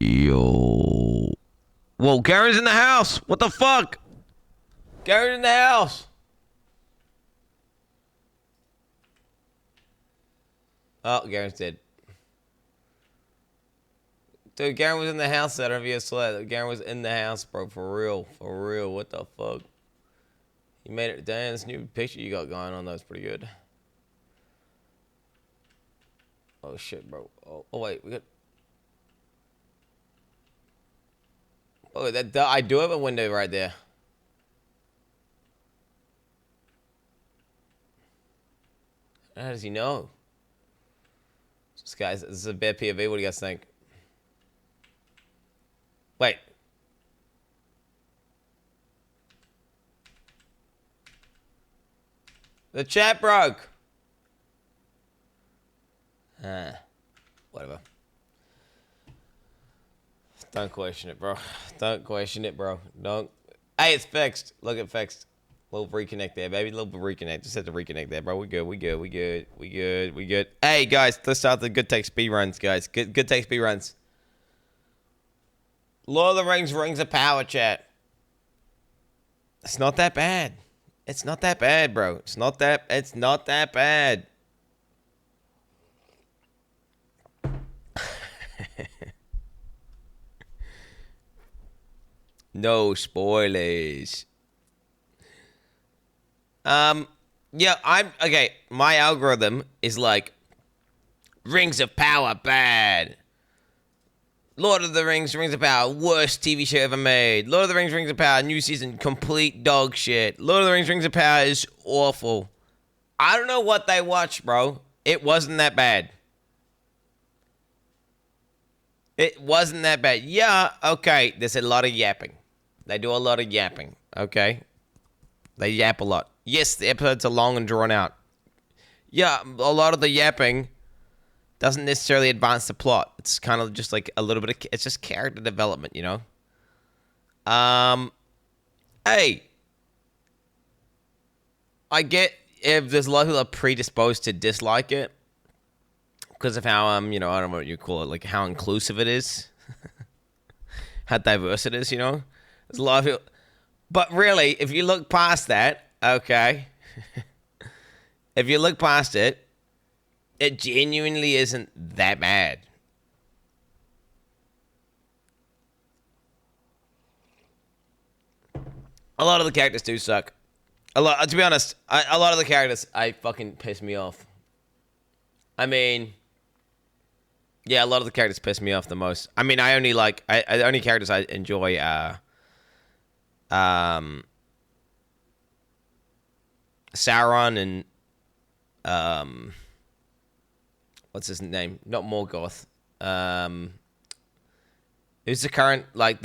Yo. Whoa, Garen's in the house. What the fuck? Garen's in the house. Oh, Garen's dead. Dude, Garen was in the house. I don't know if you saw that. Garen was in the house, bro. For real. For real. What the fuck? You made it. Damn, this new picture you got going on, that was pretty good. Oh, shit, bro. Oh wait. We got... Oh, I do have a window right there. How does he know? This is a bad POV. What do you guys think? Wait. The chat broke. Whatever. Don't question it, bro. Don't question it, bro. Don't. Hey, it's fixed. Look, it fixed. Little reconnect there, baby. Little reconnect. Just had to reconnect there, bro. We good. We good. We good. We good. We good. Hey, guys, let's start the good take speed runs, guys. Good take speed runs. Lord of the Rings, Rings of Power, chat. It's not that bad. It's not that bad, bro. It's not that bad. No spoilers. Yeah, okay. My algorithm is like Rings of Power bad. Lord of the Rings, Rings of Power, worst TV show ever made. Lord of the Rings, Rings of Power, new season, complete dog shit. Lord of the Rings, Rings of Power is awful. I don't know what they watched, bro. It wasn't that bad. It wasn't that bad. Yeah, okay. There's a lot of yapping. They do a lot of yapping, okay? They yap a lot. Yes, the episodes are long and drawn out. Yeah, a lot of the yapping doesn't necessarily advance the plot. It's kind of just like a little bit of... It's just character development, you know? Hey. I get if there's a lot of people are predisposed to dislike it. Because of how, you know, I don't know what you call it. Like, how inclusive it is. How diverse it is, you know? There's a lot of people... But really, if you look past that, okay? If you look past it, it genuinely isn't that bad. A lot of the characters do suck. To be honest, a lot of the characters, I fucking piss me off. I mean, yeah, a lot of the characters piss me off the most. I mean, I only like, the only characters I enjoy Sauron and, what's his name? Not Morgoth. Who's the current, like,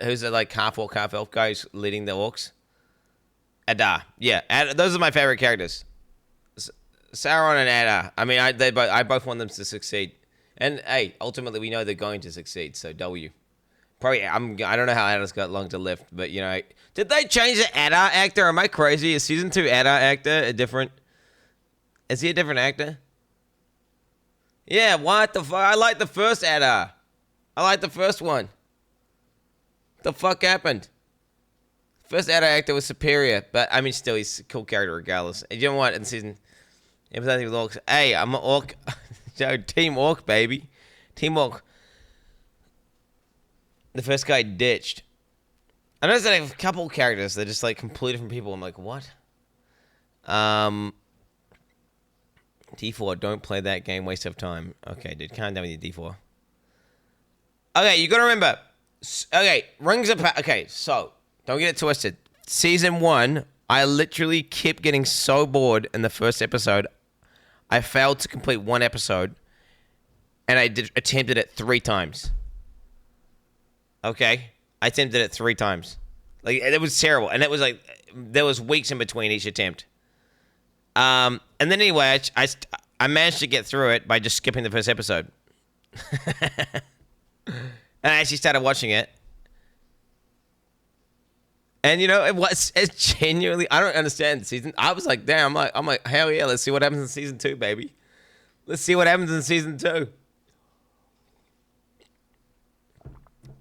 who's the, like, half-orc, half-elf guy who's leading the orcs? Adar. Yeah, those are my favorite characters. Sauron and Adar. I mean, I both want them to succeed. And, hey, ultimately, we know they're going to succeed, so W. Probably, I don't know how Adar's got long to live, but, you know, did they change the Adar actor? Am I crazy? Is Season 2 Adar actor a different... Is he a different actor? Yeah, what the fuck? I like the first Adar. I like the first one. The fuck happened? First Adar actor was superior, but, I mean, still, he's a cool character regardless. And you know what? In season... Episode with orcs. Hey, I'm an orc. Yo, Team Orc, baby. Team Orc. The first guy ditched. I noticed that I have a couple of characters. They're just, like, completely different people. I'm like, what? D4, don't play that game. Waste of time. Okay, dude, calm down with your D4. Okay, you gotta remember. Okay, Rings of Power. Okay, so, don't get it twisted. Season 1, I literally kept getting so bored in the first episode. I failed to complete one episode, and I attempted it 3 times. Okay? I attempted it 3 times. Like, it was terrible. And it was like, there was weeks in between each attempt. And then anyway, I managed to get through it by just skipping the first episode. And I actually started watching it. And you know, it's genuinely, I don't understand the season. I was like, damn, I'm like, hell yeah, let's see what happens in season 2, baby. Let's see what happens in season 2.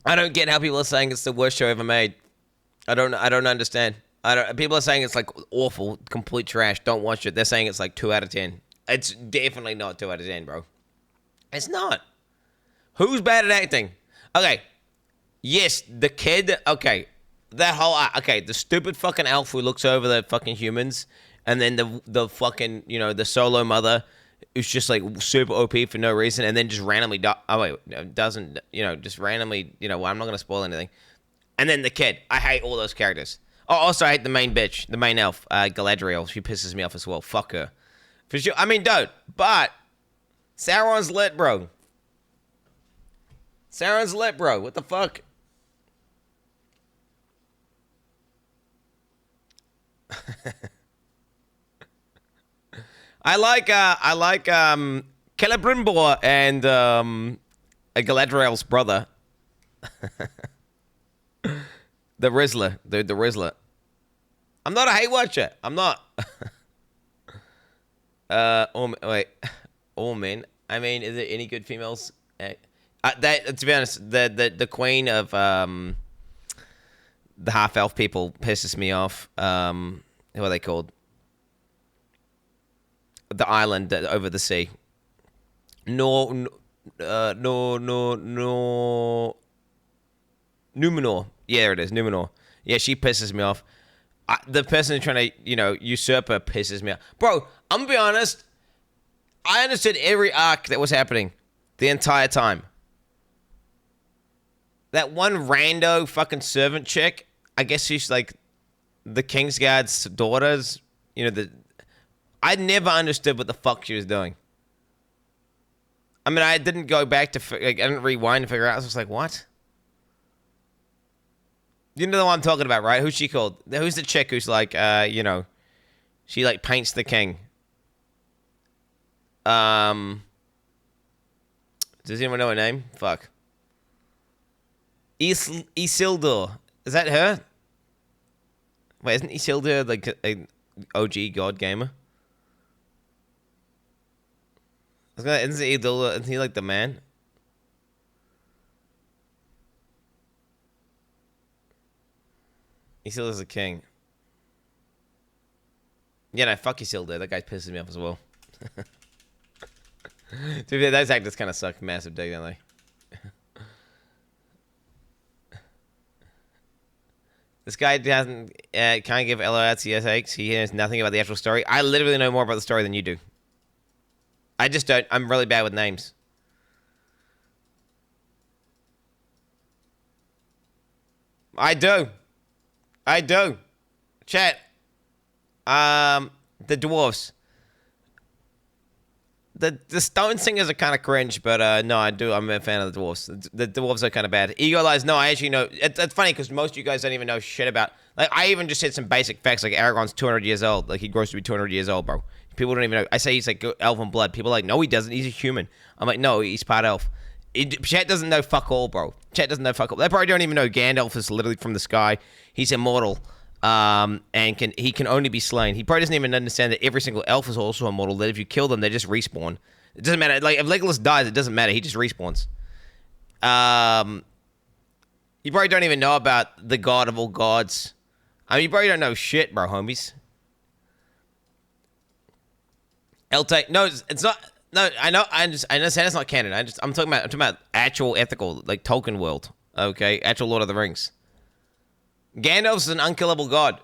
I don't get how people are saying it's the worst show ever made. I don't understand. People are saying it's like awful, complete trash. Don't watch it. They're saying it's like 2 out of 10. It's definitely not 2 out of 10, bro. It's not. Who's bad at acting? Okay. Yes, the kid. Okay. That whole. Okay, the stupid fucking elf who looks over the fucking humans. And then the fucking, you know, the solo mother who's just like super OP for no reason. And then just randomly. Doesn't, you know, just randomly, you know, well, I'm not going to spoil anything. And then the kid. I hate all those characters. Oh, also, I hate the main bitch, the main elf, Galadriel. She pisses me off as well. Fuck her. For sure. I mean, don't. But Sauron's lit, bro. Sauron's lit, bro. What the fuck? I like Celebrimbor and Galadriel's brother. The Rizzler, dude, the Rizzler. I'm not a hate watcher. I'm not. Wait, all men. I mean, is there any good females? To be honest, the queen of the half elf people pisses me off. Who are they called? The island over the sea. No. Numenor. Yeah, there it is. Numenor. Yeah, she pisses me off. The person trying to, you know, usurp her pisses me off. Bro, I'm gonna be honest. I understood every arc that was happening the entire time. That one rando fucking servant chick, I guess she's like the Kingsguard's daughters. You know, I never understood what the fuck she was doing. I mean, I didn't go back to, I didn't rewind to figure out. I was just like, what? You know the one I'm talking about, right? Who's she called? Who's the chick who's like, you know, she like paints the king? Does anyone know her name? Fuck. Isildur. Is that her? Wait, isn't Isildur like a OG god gamer? Isn't Isildur, isn't he like the man? Isildur's a king. Yeah, no, fuck Isildur. That guy pisses me off as well. Dude, those actors kind of suck massive dick, don't they? This guy can't give LOTSX. He knows nothing about the actual story. I literally know more about the story than you do. I just don't. I'm really bad with names. I do. Chat. The dwarves. The stone singers are kind of cringe, but no, I do. I'm a fan of the dwarves. The dwarves are kind of bad. Ego lies. No, I actually know. It's funny because most of you guys don't even know shit about. Like, I even just said some basic facts. Like, Aragorn's 200 years old. Like, he grows to be 200 years old, bro. People don't even know. I say he's like elven blood. People are like, no, he doesn't. He's a human. I'm like, no, he's part elf. Chat doesn't know fuck all, bro. Chat doesn't know fuck all. They probably don't even know Gandalf is literally from the sky. He's immortal. And he can only be slain. He probably doesn't even understand that every single elf is also immortal. That if you kill them, they just respawn. It doesn't matter. Like, if Legolas dies, it doesn't matter. He just respawns. You probably don't even know about the god of all gods. I mean, you probably don't know shit, bro, homies. Eltay, no, it's not. No, I know. I understand it's not canon. I'm talking about actual ethical, like Tolkien world. Okay, actual Lord of the Rings. Gandalf's an unkillable god.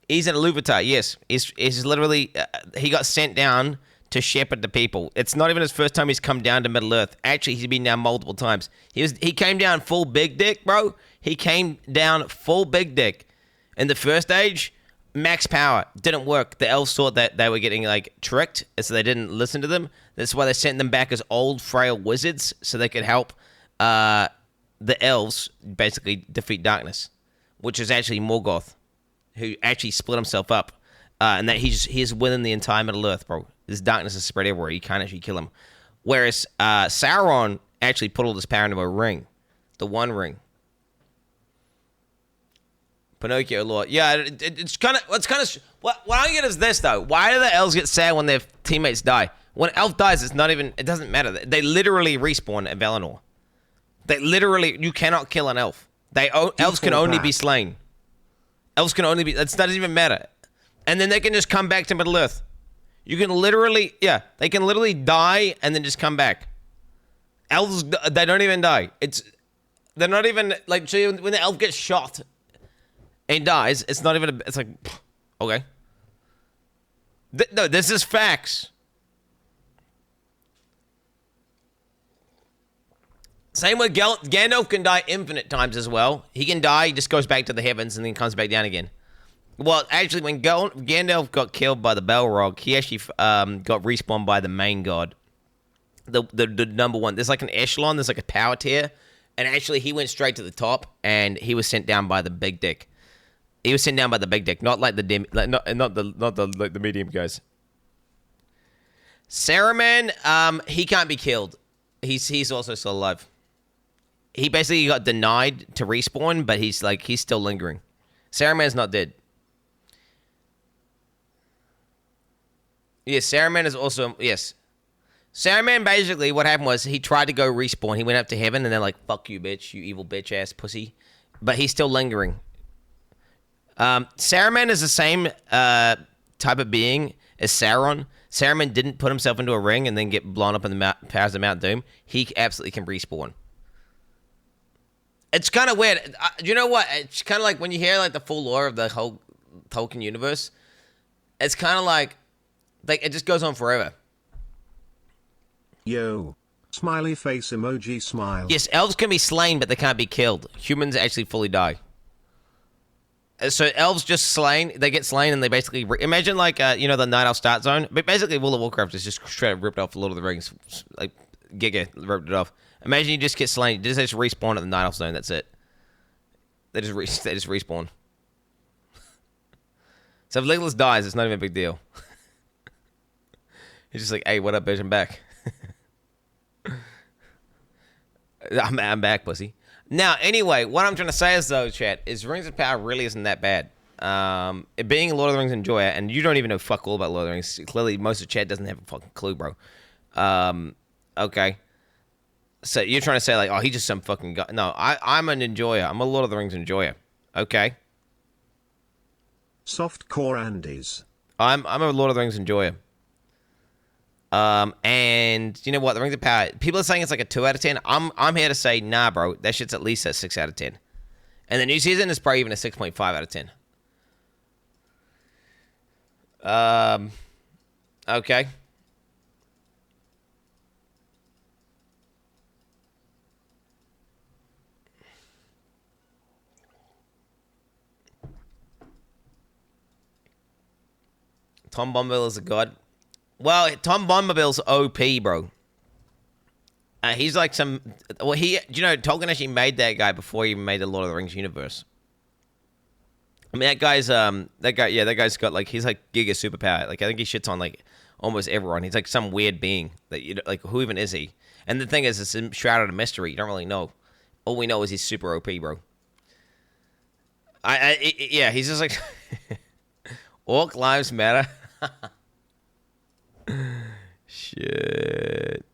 He's an Iluvatar, yes. He's literally, he got sent down to shepherd the people. It's not even his first time he's come down to Middle Earth. Actually, he's been down multiple times. He came down full big dick, bro. He came down full big dick. In the first age, max power. Didn't work. The elves thought that they were getting, like, tricked, so they didn't listen to them. That's why they sent them back as old, frail wizards, so they could help the elves basically defeat darkness, which is actually Morgoth, who actually split himself up, and that he's within the entire Middle Earth, bro. This darkness is spread everywhere. You can't actually kill him. Whereas Sauron actually put all this power into a ring. The One Ring. Pinocchio Lord. Yeah, it's kind of... What I don't get is this, though. Why do the elves get sad when their teammates die? When an elf dies, it's not even... It doesn't matter. They literally respawn at Valinor. They literally... You cannot kill an elf. Elves can only be slain. Elves can only be... That doesn't even matter. And then they can just come back to Middle-earth. You can literally... Yeah, they can literally die and then just come back. Elves, they don't even die. They're not even... Like, so when the elf gets shot and dies, it's not even... It's like... Okay. No, this is facts. Same way Gandalf can die infinite times as well. He can die, he just goes back to the heavens and then comes back down again. Well, actually, when Gandalf got killed by the Balrog, he actually got respawned by the main god. The number one. There's like an echelon, there's like a power tier. And actually, he went straight to the top, and he was sent down by the big dick. He was sent down by the big dick, not like not the medium guys. Saruman, he can't be killed. He's also still alive. He basically got denied to respawn, but he's still lingering. Saruman's not dead. Yes, Saruman is also... Yes. Saruman, basically, what happened was he tried to go respawn. He went up to heaven, and they're like, fuck you, bitch. You evil bitch-ass pussy. But he's still lingering. Saruman is the same type of being as Sauron. Saruman didn't put himself into a ring and then get blown up in the powers of Mount Doom. He absolutely can respawn. It's kind of weird. You know what? It's kind of like when you hear like the full lore of the whole Tolkien universe. It's kind of like it just goes on forever. Yo. Smiley face emoji smile. Yes, elves can be slain, but they can't be killed. Humans actually fully die. So elves just slain, they get slain, and they basically... Imagine like, the Night Elf start zone. But basically, World of Warcraft is just straight up ripped off Lord of the Rings. Like, Giga ripped it off. Imagine you just get slain. You just respawn at the Night Elf zone. That's it. They just respawn. So if Legolas dies, it's not even a big deal. He's just like, hey, what up, bitch? I'm back. I'm back, pussy. Now, anyway, what I'm trying to say is, though, chat, is Rings of Power really isn't that bad. It being Lord of the Rings enjoyer, and you don't even know fuck all about Lord of the Rings. Clearly, most of chat doesn't have a fucking clue, bro. Okay. So you're trying to say, like, oh, he's just some fucking guy. No, I'm an enjoyer. I'm a Lord of the Rings enjoyer. Okay. Soft core Andes. I'm a Lord of the Rings enjoyer. And you know what? The Rings of Power, people are saying it's like a 2 out of 10. I'm here to say, nah, bro. That shit's at least a 6 out of 10. And the new season is probably even a 6.5 out of 10. Okay. Tom Bombadil is a god. Well, Tom Bombadil's OP, bro. He's like some... Well, Tolkien actually made that guy before he even made the Lord of the Rings universe. I mean, that guy's got, like, he's like giga superpower. Like, I think he shits on, like, almost everyone. He's like some weird being that, like, who even is he? And the thing is, it's shrouded in mystery. You don't really know. All we know is he's super OP, bro. Yeah, he's just like... Orc lives matter. Shit.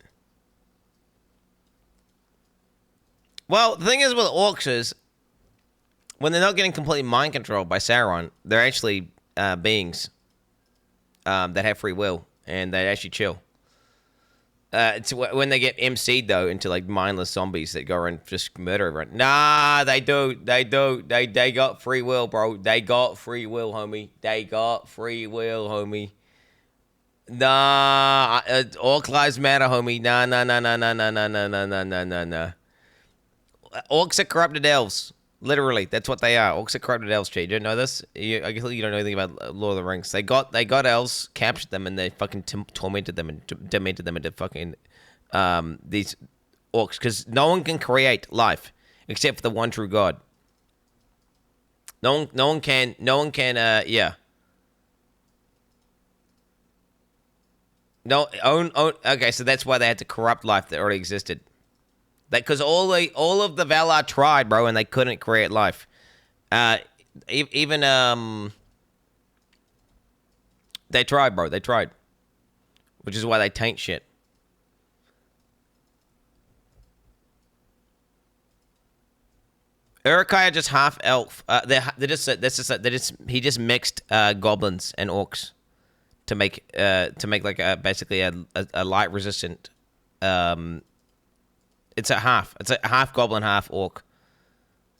Well, the thing is with orcs is, when they're not getting completely mind controlled by Sauron, they're actually beings that have free will, and they actually chill. It's when they get MC'd, though, into, like, mindless zombies that go around just murder everyone. Nah, they do. They got free will, bro. They got free will, homie. They got free will, homie. Nah, orc lives matter, homie. Nah. Orcs are corrupted elves. Literally, that's what they are. Orcs are corrupted elves, Chi. You don't know this? I guess you don't know anything about Lord of the Rings. They got elves, captured them, and they fucking tormented them and demented them into fucking these orcs. Because no one can create life except for the one true God. No one can. Yeah. No. Okay, so that's why they had to corrupt life that already existed. Because all of the Valar tried, bro, and they couldn't create life. Even they tried, bro. They tried, which is why they taint shit. Uruk-hai are just half elf. He just mixed goblins and orcs to make like basically a light resistant. It's a half goblin, half orc,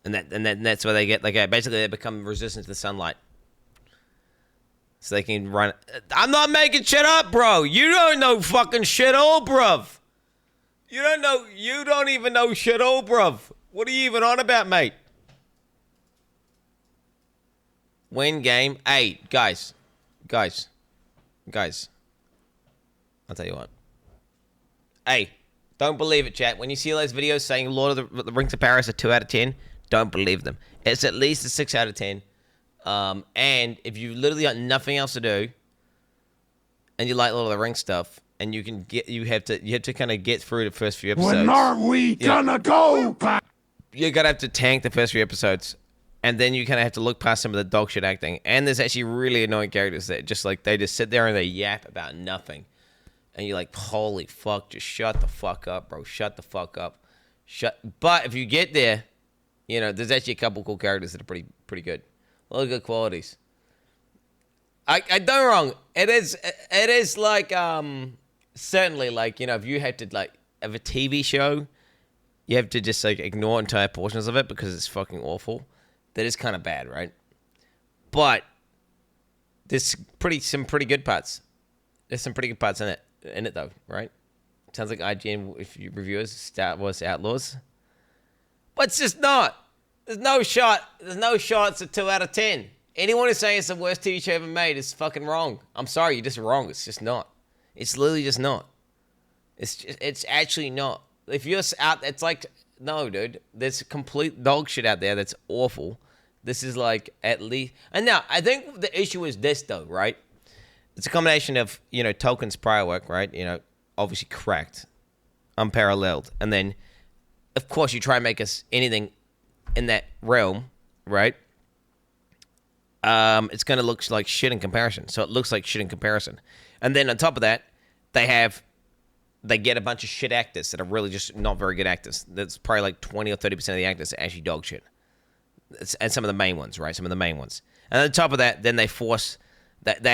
and that's where they get like basically they become resistant to the sunlight, so they can run. I'm not making shit up, bro. You don't know fucking shit all, bruv. You don't even know shit all, bruv. What are you even on about, mate? Win game. Hey, guys. I'll tell you what. Hey, don't believe it, chat. When you see those videos saying Lord of the Rings of Power is a 2 out of 10, don't believe them. It's at least a 6 out of 10. And if you literally got nothing else to do, and you like Lord of the Rings stuff, and you have to kind of get through the first few episodes. When are we gonna go back? You're gonna have to tank the first few episodes, and then you kind of have to look past some of the dog shit acting. And there's actually really annoying characters that just like they just sit there and they yap about nothing, and you're like, holy fuck, just shut the fuck up, bro. Shut the fuck up. But if you get there, there's actually a couple cool characters that are pretty good. A lot of good qualities. I don't wrong. It is like certainly like if you had to like have a TV show, you have to just like ignore entire portions of it because it's fucking awful. That is kind of bad, right? But there's some pretty good parts. There's some pretty good parts in it though, right? Sounds like IGN if you reviewers Star Wars Outlaws, but it's just not. There's no shot. It's a 2 out of 10. Anyone who's saying it's the worst TV show ever made is fucking wrong. I'm sorry, you're just wrong. It's just not. It's literally just not. It's actually not. If you're out, it's like, no, dude. There's complete dog shit out there that's awful. This is like at least. And now, I think the issue is this, though, right? It's a combination of, Tolkien's prior work, right? Obviously correct, unparalleled. And then, of course, you try and make us anything in that realm, right? It's going to look like shit in comparison. So it looks like shit in comparison. And then on top of that, they get a bunch of shit actors that are really just not very good actors. That's probably like 20 or 30% of the actors are actually dog shit. And some of the main ones, right? Some of the main ones. And on top of that, then they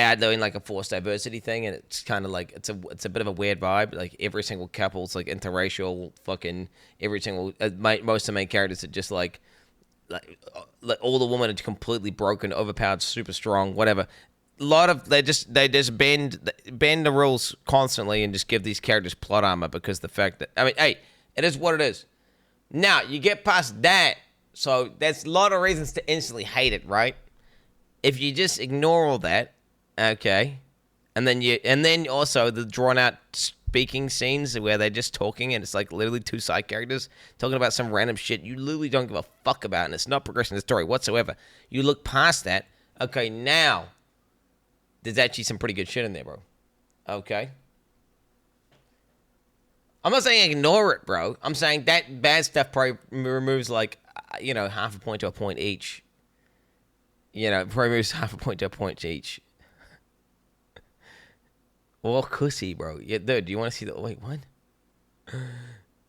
are doing like a forced diversity thing, and it's kind of like it's a bit of a weird vibe. Like every single couple's like interracial, fucking every single most of the main characters are just like all the women are completely broken, overpowered, super strong, whatever. A lot of they just bend the rules constantly and just give these characters plot armor because the fact that hey, it is what it is. Now you get past that, so that's a lot of reasons to instantly hate it, right? If you just ignore all that, okay, and then also the drawn out speaking scenes where they're just talking and it's like literally two side characters talking about some random shit you literally don't give a fuck about and it's not progressing the story whatsoever. You look past that, okay, now there's actually some pretty good shit in there, bro. Okay. I'm not saying ignore it, bro. I'm saying that bad stuff probably removes like, half a point to a point each. Probably moves half a point to a point each. Or Cussy, bro. Yeah, dude, do you want to see the... Wait, what?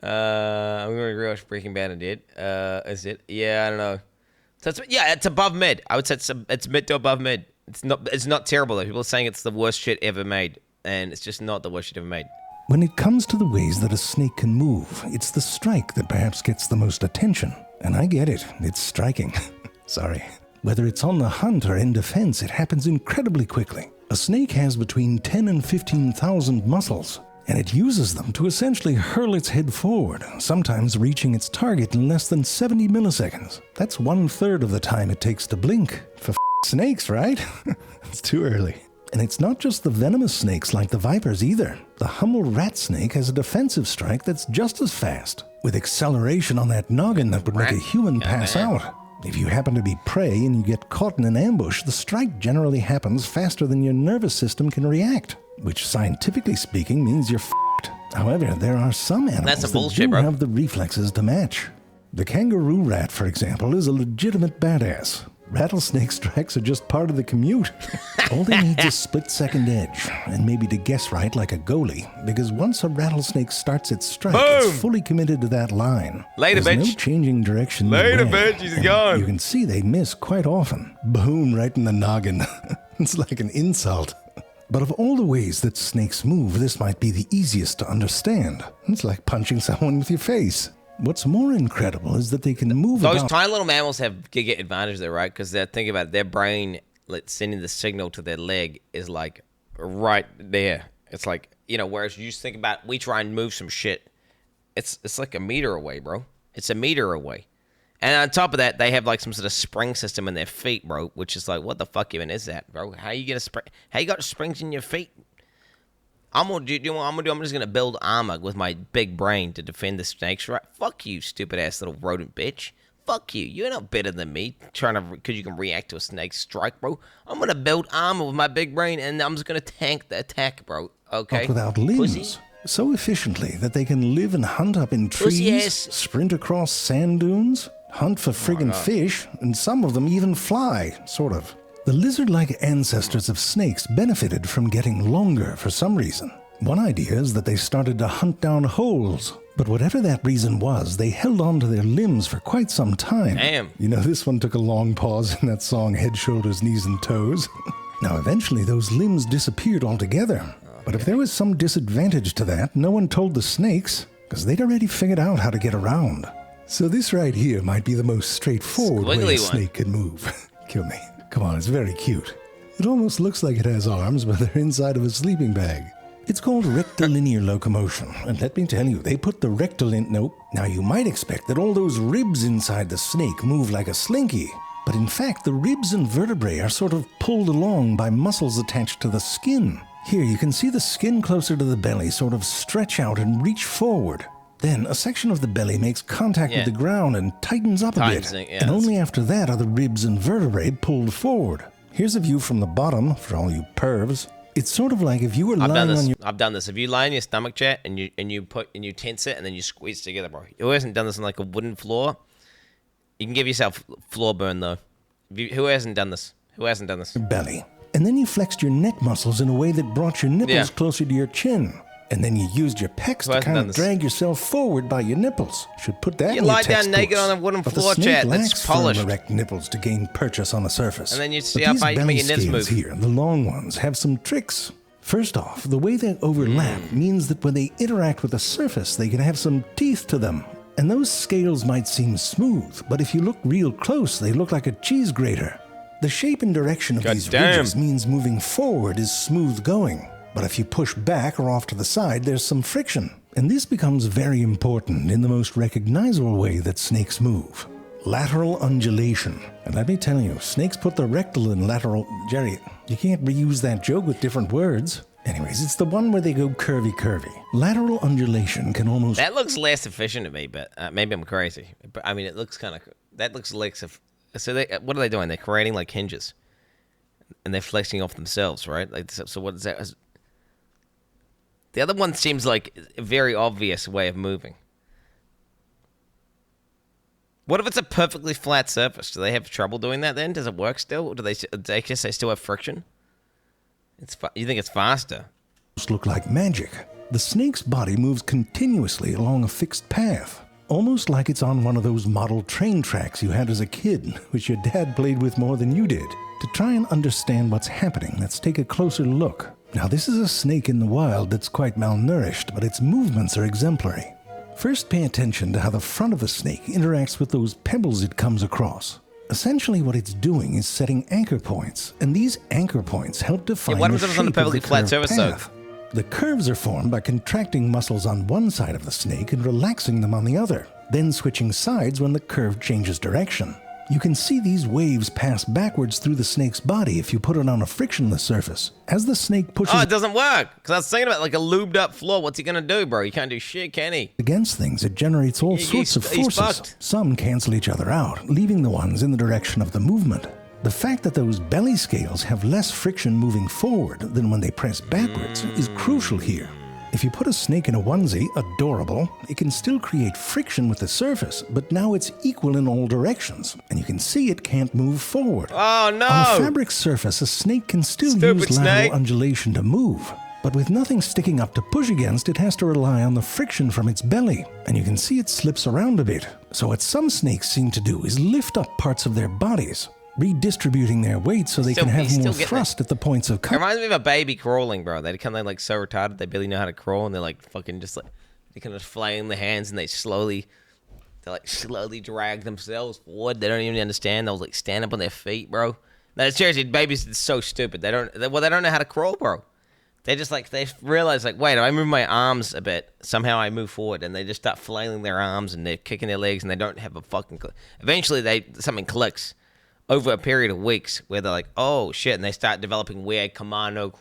I'm going to rewatch Breaking Bad and did. Is it? Yeah, I don't know. So it's above mid. I would say it's mid to above mid. It's not terrible, though. People are saying it's the worst shit ever made. And it's just not the worst shit ever made. When it comes to the ways that a snake can move, it's the strike that perhaps gets the most attention. And I get it. It's striking. Sorry. Whether it's on the hunt or in defense, it happens incredibly quickly. A snake has between 10 and 15,000 muscles, and it uses them to essentially hurl its head forward, sometimes reaching its target in less than 70 milliseconds. That's 1/3 of the time it takes to blink. For snakes, right? It's too early. And it's not just the venomous snakes like the vipers either. The humble rat snake has a defensive strike that's just as fast, with acceleration on that noggin that would make a human pass out. If you happen to be prey and you get caught in an ambush, the strike generally happens faster than your nervous system can react, which scientifically speaking means you're f***ed. However, there are some animals That's some that bullshit, do bro. have the reflexes to match. The kangaroo rat, for example, is a legitimate badass. Rattlesnake strikes are just part of the commute. All they need is a split-second edge, and maybe to guess right like a goalie, because once a rattlesnake starts its strike, Boom! it's fully committed to that line. Later, There's bitch. no changing direction. Later, midway, bitch. He's and gone. You can see they miss quite often. Boom, right in the noggin. It's like an insult. But of all the ways that snakes move, this might be the easiest to understand. It's like punching someone with your face. What's more incredible is that they can move Those about. tiny little mammals have get advantage there, right? Because they're thinking about it, their brain, like sending the signal to their leg is like right there. It's like, you know, whereas you just think about we try and move some shit, it's like a meter away, bro. It's a meter away. And on top of that, they have like some sort of spring system in their feet, bro, which is like, what the fuck even is that, bro? How you gonna spring? How you got springs in your feet? I'm just gonna build armor with my big brain to defend the snakes, right? Fuck you, stupid ass little rodent bitch. Fuck you. You're not better than me. Because you can react to a snake's strike, bro. I'm gonna build armor with my big brain, and I'm just gonna tank the attack, bro. Okay. Without limbs. Pussy. So efficiently that they can live and hunt up in Pussy trees, ass. sprint across sand dunes, hunt for friggin' fish, and some of them even fly, sort of. The lizard-like ancestors of snakes benefited from getting longer for some reason. One idea is that they started to hunt down holes, but whatever that reason was, they held on to their limbs for quite some time. Damn. You know, this one took a long pause in that song Head, Shoulders, Knees, and Toes. Now, eventually, those limbs disappeared altogether. But if there was some disadvantage to that, no one told the snakes, because they'd already figured out how to get around. So this right here might be the most straightforward way a Squiggly one. snake could move. Kill me. Come on, it's very cute. It almost looks like it has arms, but they're inside of a sleeping bag. It's called rectilinear locomotion, and let me tell you, they put the rectal in... Nope. Now, you might expect that all those ribs inside the snake move like a slinky, but in fact, the ribs and vertebrae are sort of pulled along by muscles attached to the skin. Here, you can see the skin closer to the belly sort of stretch out and reach forward. Then, a section of the belly makes contact with the ground and tightens up a bit. And only after that are the ribs and vertebrae pulled forward. Here's a view from the bottom for all you pervs. It's sort of like if you were lying on your... I've done this. If you lie in your stomach, chat, and you tense it and then you squeeze together, bro. Who hasn't done this on like a wooden floor? You can give yourself floor burn though. Who hasn't done this? Who hasn't done this? belly. And then you flexed your neck muscles in a way that brought your nipples closer to your chin. And then you used your pecs to kind of drag yourself forward by your nipples. Should put that in your textbooks. You lie down naked on a wooden floor, chat. That's polished. Firm, erect nipples to gain purchase on the surface. And then you see how far you can make your nips move. Here, the long ones, have some tricks. First off, the way they overlap means that when they interact with the surface, they can have some teeth to them. And those scales might seem smooth, but if you look real close, they look like a cheese grater. The shape and direction of these ridges means moving forward is smooth going. But if you push back or off to the side, there's some friction. And this becomes very important in the most recognizable way that snakes move. Lateral undulation. And let me tell you, snakes put the rectal and lateral... Jerry, you can't reuse that joke with different words. Anyways, it's the one where they go curvy. Lateral undulation can almost... That looks less efficient to me, but maybe I'm crazy. But I mean, it looks kind of... That looks like... So what are they doing? They're creating like hinges. And they're flexing off themselves, right? Like, so what is that? The other one seems like a very obvious way of moving. What if it's a perfectly flat surface? Do they have trouble doing that then? Does it work still? Or do they still have friction? You think it's faster? Look like magic. The snake's body moves continuously along a fixed path, almost like it's on one of those model train tracks you had as a kid, which your dad played with more than you did. To try and understand what's happening, let's take a closer look. Now, this is a snake in the wild that's quite malnourished, but its movements are exemplary. First, pay attention to how the front of the snake interacts with those pebbles it comes across. Essentially, what it's doing is setting anchor points, and these anchor points help define the shape of the curved path. The curves are formed by contracting muscles on one side of the snake and relaxing them on the other, then switching sides when the curve changes direction. You can see these waves pass backwards through the snake's body if you put it on a frictionless surface. As the snake pushes... Oh, it doesn't work! Because I was thinking about like a lubed up floor. What's he going to do, bro? He can't do shit, can he? Against things, it generates all sorts of forces. Some cancel each other out, leaving the ones in the direction of the movement. The fact that those belly scales have less friction moving forward than when they press backwards is crucial here. If you put a snake in a onesie, adorable, it can still create friction with the surface, but now it's equal in all directions, and you can see it can't move forward. Oh, no! On a fabric surface, a snake can still Stupid use lateral snake. undulation to move, but with nothing sticking up to push against, it has to rely on the friction from its belly, and you can see it slips around a bit. So what some snakes seem to do is lift up parts of their bodies, redistributing their weight so they can have more thrust at the points of It contact. reminds me of a baby crawling, bro. They come there like so retarded, they barely know how to crawl, and they're like fucking just like, they kind of flaying their hands, and they slowly drag themselves forward. They don't even understand. They'll like stand up on their feet, bro. No, seriously, babies are so stupid. They don't know how to crawl, bro. They just like, they realize like, wait, if I move my arms a bit, somehow I move forward, and they just start flailing their arms, and they're kicking their legs, and they don't have a fucking eventually something clicks over a period of weeks where they're like, oh shit, and they start developing weird commando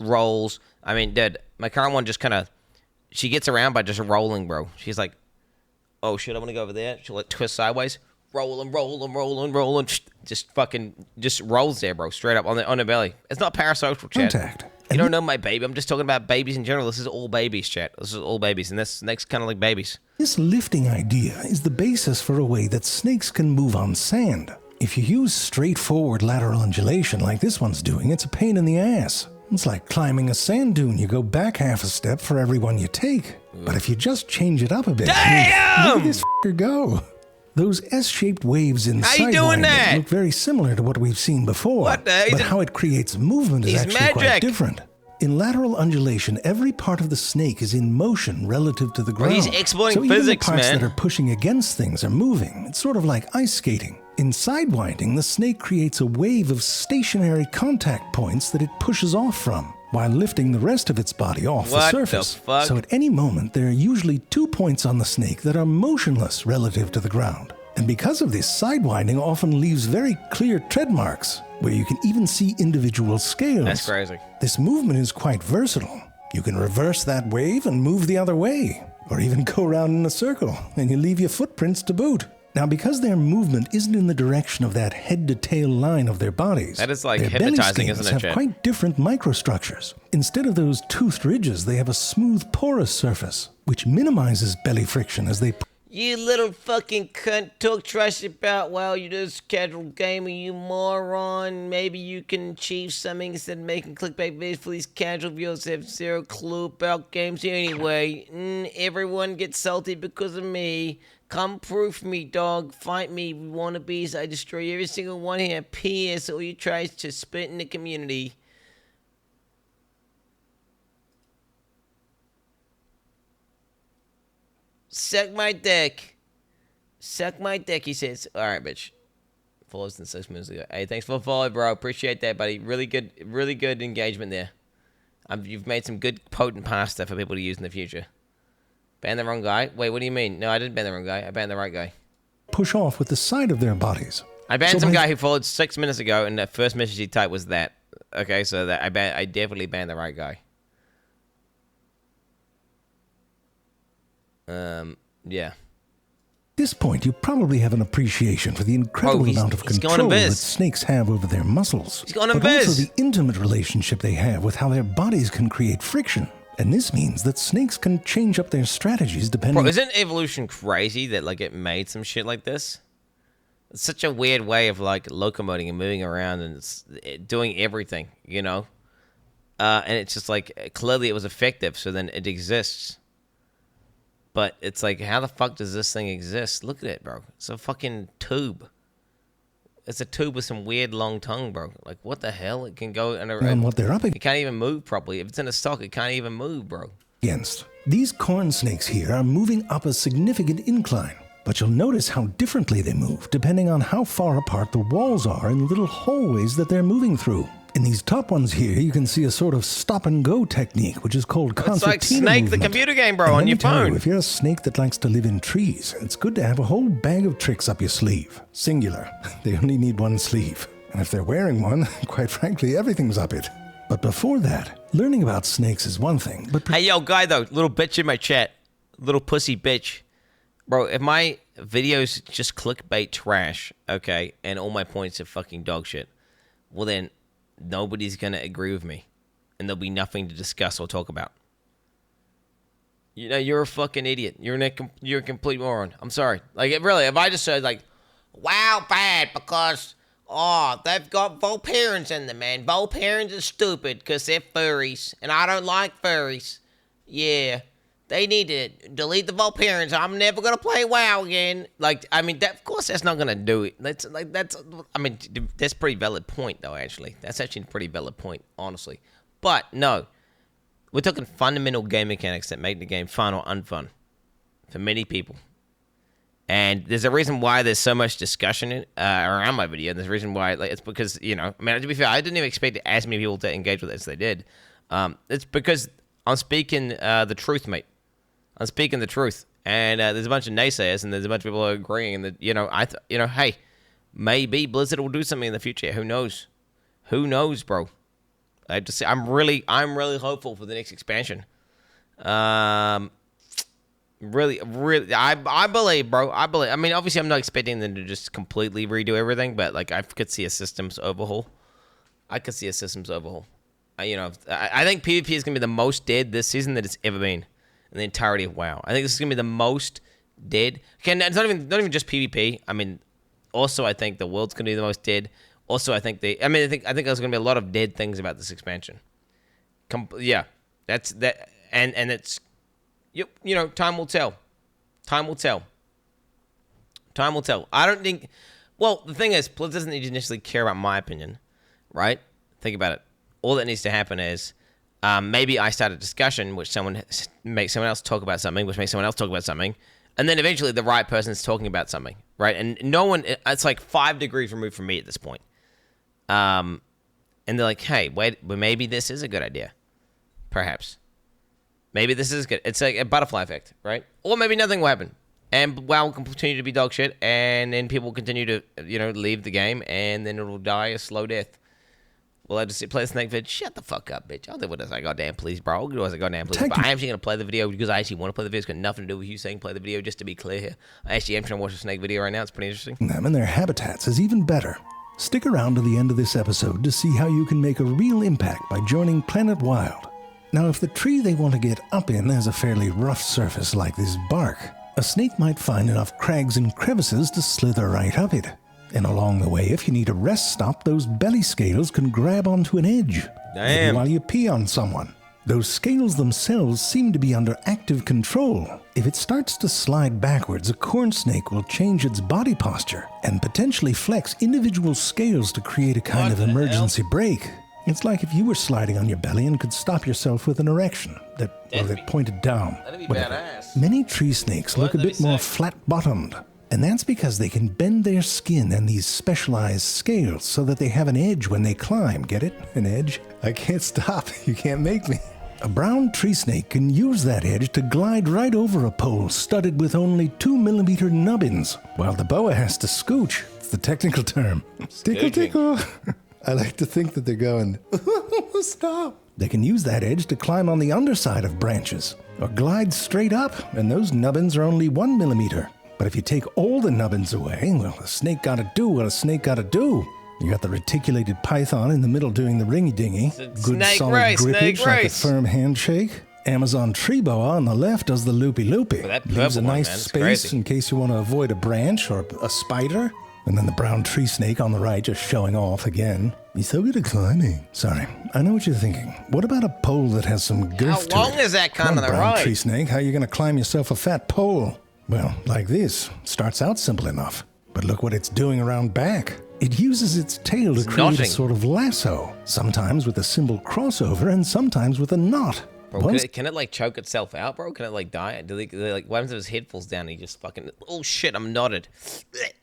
rolls. I mean, dude, my current one just kind of, she gets around by just rolling, bro. She's like, oh shit, I want to go over there. She'll like twist sideways, rolling, just rolls there, bro, straight up on her belly. It's not parasocial, chat. Contact. You don't know my baby. I'm just talking about babies in general. This is all babies, chat. This is all babies, and this snake's kind of like babies. This lifting idea is the basis for a way that snakes can move on sand. If you use straightforward lateral undulation like this one's doing, it's a pain in the ass. It's like climbing a sand dune. You go back half a step for every one you take. But if you just change it up a bit, Damn! look at this f***er go. Those S-shaped waves in How you doing sidewinding that? look very similar to what we've seen before. What the hell? But how it creates movement is He's actually quite magic. different. In lateral undulation, every part of the snake is in motion relative to the Well, ground. he's exploring so even physics, the parts man. that are pushing against things are moving. It's sort of like ice skating. In sidewinding, the snake creates a wave of stationary contact points that it pushes off from, while lifting the rest of its body off What the the surface. fuck? So at any moment, there are usually 2 points on the snake that are motionless relative to the ground. And because of this, sidewinding often leaves very clear tread marks, where you can even see individual scales. That's crazy. This movement is quite versatile. You can reverse that wave and move the other way, or even go around in a circle, and you leave your footprints to boot. Now, because their movement isn't in the direction of that head-to-tail line of their bodies, That is, like, their belly hypnotizing, scales isn't it, have Chad? quite different microstructures. Instead of those toothed ridges, they have a smooth, porous surface, which minimizes belly friction as they You little fucking cunt, talk trash about, well, you just casual gamer, you moron. Maybe you can achieve something instead of making clickbait videos for these casual viewers who have zero clue about games anyway. Everyone gets salty because of me. Come proof me, dog. Fight me, wannabes. I destroy every single one here. P.S. All you try is to spit in the community. Suck my dick. Suck my dick, he says. Alright, bitch. Follows than 6 minutes ago. Hey, thanks for the follow, bro. Appreciate that, buddy. Really good engagement there. You've made some good potent pasta for people to use in the future. Ban the wrong guy? Wait, what do you mean? No, I didn't ban the wrong guy. I banned the right guy. push off with the side of their bodies. I banned So some by- guy who followed 6 minutes ago, and the first message he typed was that. Okay, so that I definitely banned the right guy. Yeah. At this point, you probably have an appreciation for the incredible he's- amount of he's gone control that invis. snakes have over their muscles. He's gone but invis. also the intimate relationship they have with how their bodies can create friction. And this means that snakes can change up their strategies depending Bro, isn't evolution crazy that like it made some shit like this? It's such a weird way of like locomoting and moving around and doing everything, you know? And it's just like clearly it was effective, so then it exists. But it's like, how the fuck does this thing exist? Look at it, bro. It's a fucking tube. It's a tube with some weird long tongue, bro. Like, what the hell? It can go in a... on what they're up It can't even move properly. If it's in a stock, it can't even move, bro. against. These corn snakes here are moving up a significant incline, but you'll notice how differently they move depending on how far apart the walls are in little hallways that they're moving through. In these top ones here, you can see a sort of stop-and-go technique, which is called It's concertina like Snake, the movement. computer game, bro, And on let me your tell phone. You, if you're a snake that likes to live in trees, it's good to have a whole bag of tricks up your sleeve. Singular. They only need one sleeve. And if they're wearing one, quite frankly, everything's up it. But before that, learning about snakes is one thing, but Hey, yo, guy, though, little bitch in my chat. Little pussy bitch. Bro, if my videos just clickbait trash, okay, and all my points are fucking dog shit, well then, nobody's gonna agree with me. And there'll be nothing to discuss or talk about. You know, you're a fucking idiot. You're a complete moron. I'm sorry. Like, really, if I just said, like, wow, bad, because, they've got Volparians in them, man. Volparians are stupid because they're furries, and I don't like furries. Yeah. They need to delete the Volparians. I'm never gonna play WoW again. Like, I mean, of course, that's not gonna do it. That's a pretty valid point, though. Actually, that's actually a pretty valid point, honestly. But no, we're talking fundamental game mechanics that make the game fun or unfun for many people. And there's a reason why there's so much discussion around my video. And there's a reason why, like, it's because, you know, I mean, to be fair, I didn't even expect as many people to engage with it as they did. It's because I'm speaking the truth, mate. I'm speaking the truth, and there's a bunch of naysayers, and there's a bunch of people who are agreeing, and that, hey, maybe Blizzard will do something in the future. Who knows? Who knows, bro? I'm really hopeful for the next expansion. Really, I believe, bro. I believe. I mean, obviously, I'm not expecting them to just completely redo everything, but like, I could see a systems overhaul. I think PvP is gonna be the most dead this season that it's ever been. In the entirety of WoW. I think this is gonna be the most dead. Okay, it's not even just PvP. I mean, also I think the world's gonna be the most dead. Also, I think I think there's gonna be a lot of dead things about this expansion. That's that, and it's, you know, time will tell. Time will tell. I don't think. Well, the thing is, Blizz doesn't initially care about my opinion, right? Think about it. All that needs to happen is, maybe I start a discussion which makes someone else talk about something, which makes someone else talk about something, and then eventually the right person's talking about something, right? And no one, it's like 5 degrees removed from me at this point. And they're like, hey, wait, well, maybe this is a good idea. Perhaps. Maybe this is good. It's like a butterfly effect, right? Or maybe nothing will happen. And WoW will continue to be dog shit, and then people will continue to, leave the game, and then it'll die a slow death. Well, I just play the snake vid. Shut the fuck up, bitch. I'll do what I goddamn please, bro. I'll do what I goddamn please. But I'm actually going to play the video because I actually want to play the video. It's got nothing to do with you saying play the video, just to be clear here. I actually am trying to watch a snake video right now. It's pretty interesting. Them and their habitats is even better. Stick around to the end of this episode to see how you can make a real impact by joining Planet Wild. Now, if the tree they want to get up in has a fairly rough surface like this bark, a snake might find enough crags and crevices to slither right up it. And along the way, if you need a rest stop, those belly scales can grab onto an edge. Damn. While you pee on someone. Those scales themselves seem to be under active control. If it starts to slide backwards, a corn snake will change its body posture and potentially flex individual scales to create a kind of emergency brake. It's like if you were sliding on your belly and could stop yourself with an erection that pointed down. That'd be Whatever. badass. Many tree snakes look a bit more flat-bottomed. And that's because they can bend their skin and these specialized scales so that they have an edge when they climb. Get it? An edge? I can't stop. You can't make me. A brown tree snake can use that edge to glide right over a pole studded with only 2mm nubbins, while the boa has to scooch. It's the technical term. Tickle, tickle. I like to think that they're going, stop. They can use that edge to climb on the underside of branches, or glide straight up, and those nubbins are only 1mm. But if you take all the nubbins away, well, a snake gotta do what a snake gotta do. You got the reticulated python in the middle doing the ringy-dingy. Good solid grippage like a firm handshake. Amazon tree boa on the left does the loopy-loopy. Leaves a nice space in case you want to avoid a branch or a spider. And then the brown tree snake on the right just showing off again. He's so good at climbing. Sorry, I know what you're thinking. What about a pole that has some girth to it? How long is that kind of the brown ride? Tree snake, how are you going to climb yourself a fat pole? Well, like this. Starts out simple enough. But look what it's doing around back. It uses its tail to create a sort of lasso. Sometimes with a simple crossover and sometimes with a knot. Bro, can it like choke itself out, bro? Can it like die? Do they like, what happens if his head falls down and he just fucking, oh shit, I'm knotted.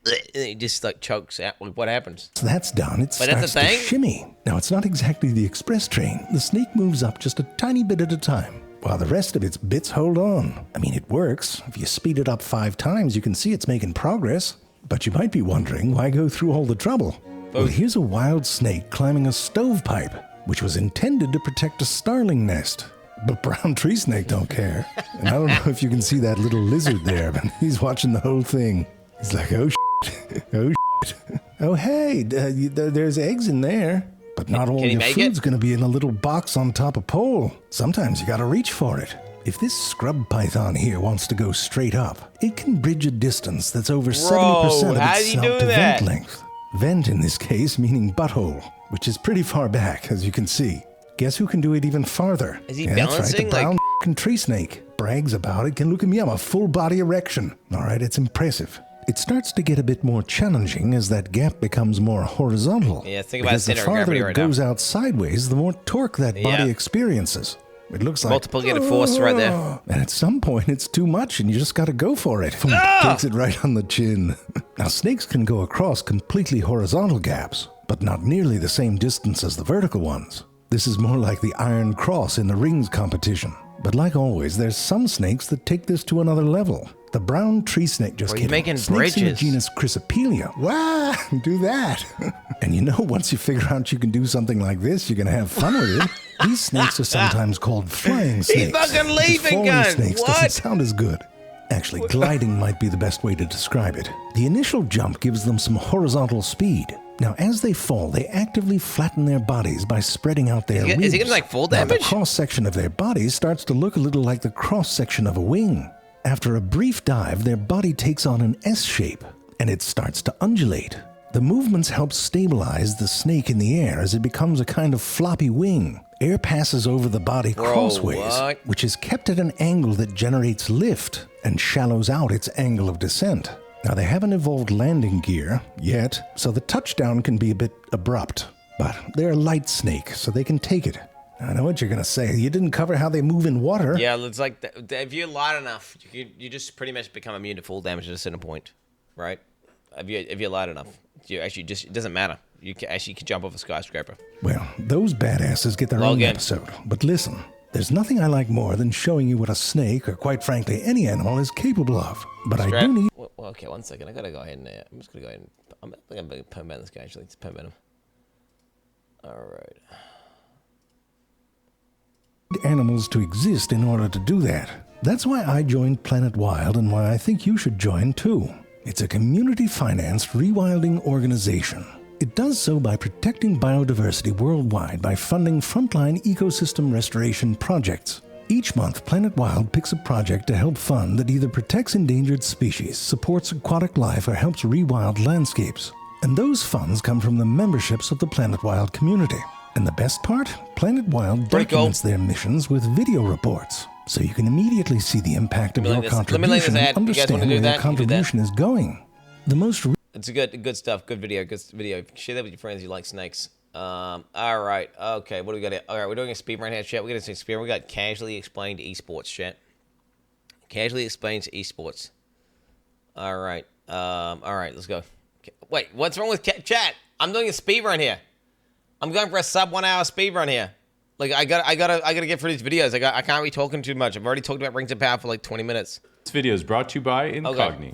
And he just like chokes out. What happens? So that's done. It starts to shimmy. Now, it's not exactly the express train. The snake moves up just a tiny bit at a time, while the rest of its bits hold on. I mean, it works. If you speed it up 5 times, you can see it's making progress. But you might be wondering, why go through all the trouble? Well, here's a wild snake climbing a stovepipe, which was intended to protect a starling nest. But brown tree snake don't care. And I don't know if you can see that little lizard there, but he's watching the whole thing. He's like, oh, shit. Oh, shit. Oh, hey, there's eggs in there. But not all your food's going to be in a little box on top of pole. Sometimes you got to reach for it. If this scrub python here wants to go straight up, it can bridge a distance that's over 70% of how its do you snout do to that? vent length. Vent in this case meaning butthole, which is pretty far back, as you can see. Guess who can do it even farther? Is he That's right, balancing, the brown like- tree snake. Brags about it, can look at me, I'm a full body erection. All right, it's impressive. It starts to get a bit more challenging as that gap becomes more horizontal. Yeah, think about because the center of farther gravity it right now. goes out sideways, the more torque that body Yeah. experiences. It looks like Multiplicative force right there. And at some point, it's too much, and you just got to go for it. Takes it right on the chin. Now, snakes can go across completely horizontal gaps, but not nearly the same distance as the vertical ones. This is more like the Iron Cross in the rings competition. But like always, there's some snakes that take this to another level. The brown tree snake, just Bro, you're kidding. making Snakes in the bridges. genus Chrysopelia. Wow, do that. And you know, once you figure out you can do something like this, you're going to have fun with it. These snakes are sometimes called flying snakes. fucking because leaping, falling gun. snakes What? doesn't sound as good. Actually, gliding might be the best way to describe it. The initial jump gives them some horizontal speed. Now, as they fall, they actively flatten their bodies by spreading out their ribs. Is he getting, like, full Now, damage? the cross-section of their bodies starts to look a little like the cross-section of a wing. After a brief dive, their body takes on an S shape, and it starts to undulate. The movements help stabilize the snake in the air as it becomes a kind of floppy wing. Air passes over the body crossways, what? which is kept at an angle that generates lift and shallows out its angle of descent. Now, they haven't evolved landing gear yet, so the touchdown can be a bit abrupt. But they're a light snake, so they can take it. I know what you're going to say. You didn't cover how they move in water. Yeah, it's like if you're light enough, you just pretty much become immune to full damage at a certain point, right? If you're light enough, you actually just it doesn't matter. You can jump off a skyscraper. Well, those badasses get their Log own in. episode. But listen, there's nothing I like more than showing you what a snake, or quite frankly any animal, is capable of. But I do need Well, okay, one second. I gotta go ahead and I'm just gonna go ahead and I'm gonna permit this guy actually. Let's permit him. All right. animals to exist in order to do that. That's why I joined Planet Wild and why I think you should join too. It's a community-financed rewilding organization. It does so by protecting biodiversity worldwide by funding frontline ecosystem restoration projects. Each month, Planet Wild picks a project to help fund that either protects endangered species, supports aquatic life, or helps rewild landscapes. And those funds come from the memberships of the Planet Wild community. And the best part? Planet Wild Pretty cool. documents their missions with video reports, so you can immediately see the impact of Let me your link this- let me link this contribution ad. and You guys wanna understand do where that? your You do that. contribution is going. The most It's a good stuff. Good video. Share that with your friends. You like snakes. All right. Okay. What do we got here? All right. We're doing a speed run here, chat. We're going to speed run. We got casually explained esports, chat. Casually explains esports. All right. All right. Let's go. Wait. What's wrong with chat? I'm doing a speed run here. I'm going for a sub 1 hour speed run here. Like I gotta get through these videos. I can't be talking too much. I've already talked about Rings of Power for like 20 minutes. This video is brought to you by Incogni. Okay.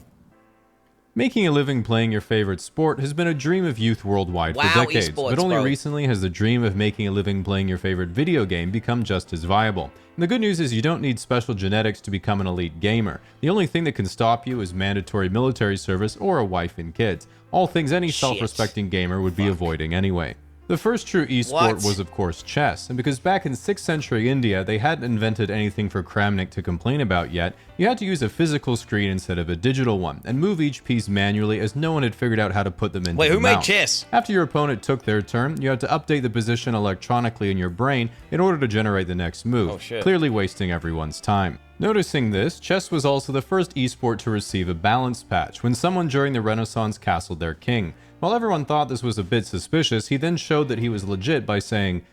Making a living playing your favorite sport has been a dream of youth worldwide Wow, for decades, esports, but only bro. recently has the dream of making a living playing your favorite video game become just as viable. And the good news is you don't need special genetics to become an elite gamer. The only thing that can stop you is mandatory military service or a wife and kids. All things any Shit. self-respecting gamer would be avoiding anyway. The first true esport What? was, of course, chess, and because back in 6th century India they hadn't invented anything for Kramnik to complain about yet, you had to use a physical screen instead of a digital one, and move each piece manually as no one had figured out how to put them into Wait, the who made mouse. chess? After your opponent took their turn, you had to update the position electronically in your brain in order to generate the next move, Oh, shit. clearly wasting everyone's time. Noticing this, chess was also the first esport to receive a balance patch when someone during the Renaissance castled their king. While everyone thought this was a bit suspicious, he then showed that he was legit by saying,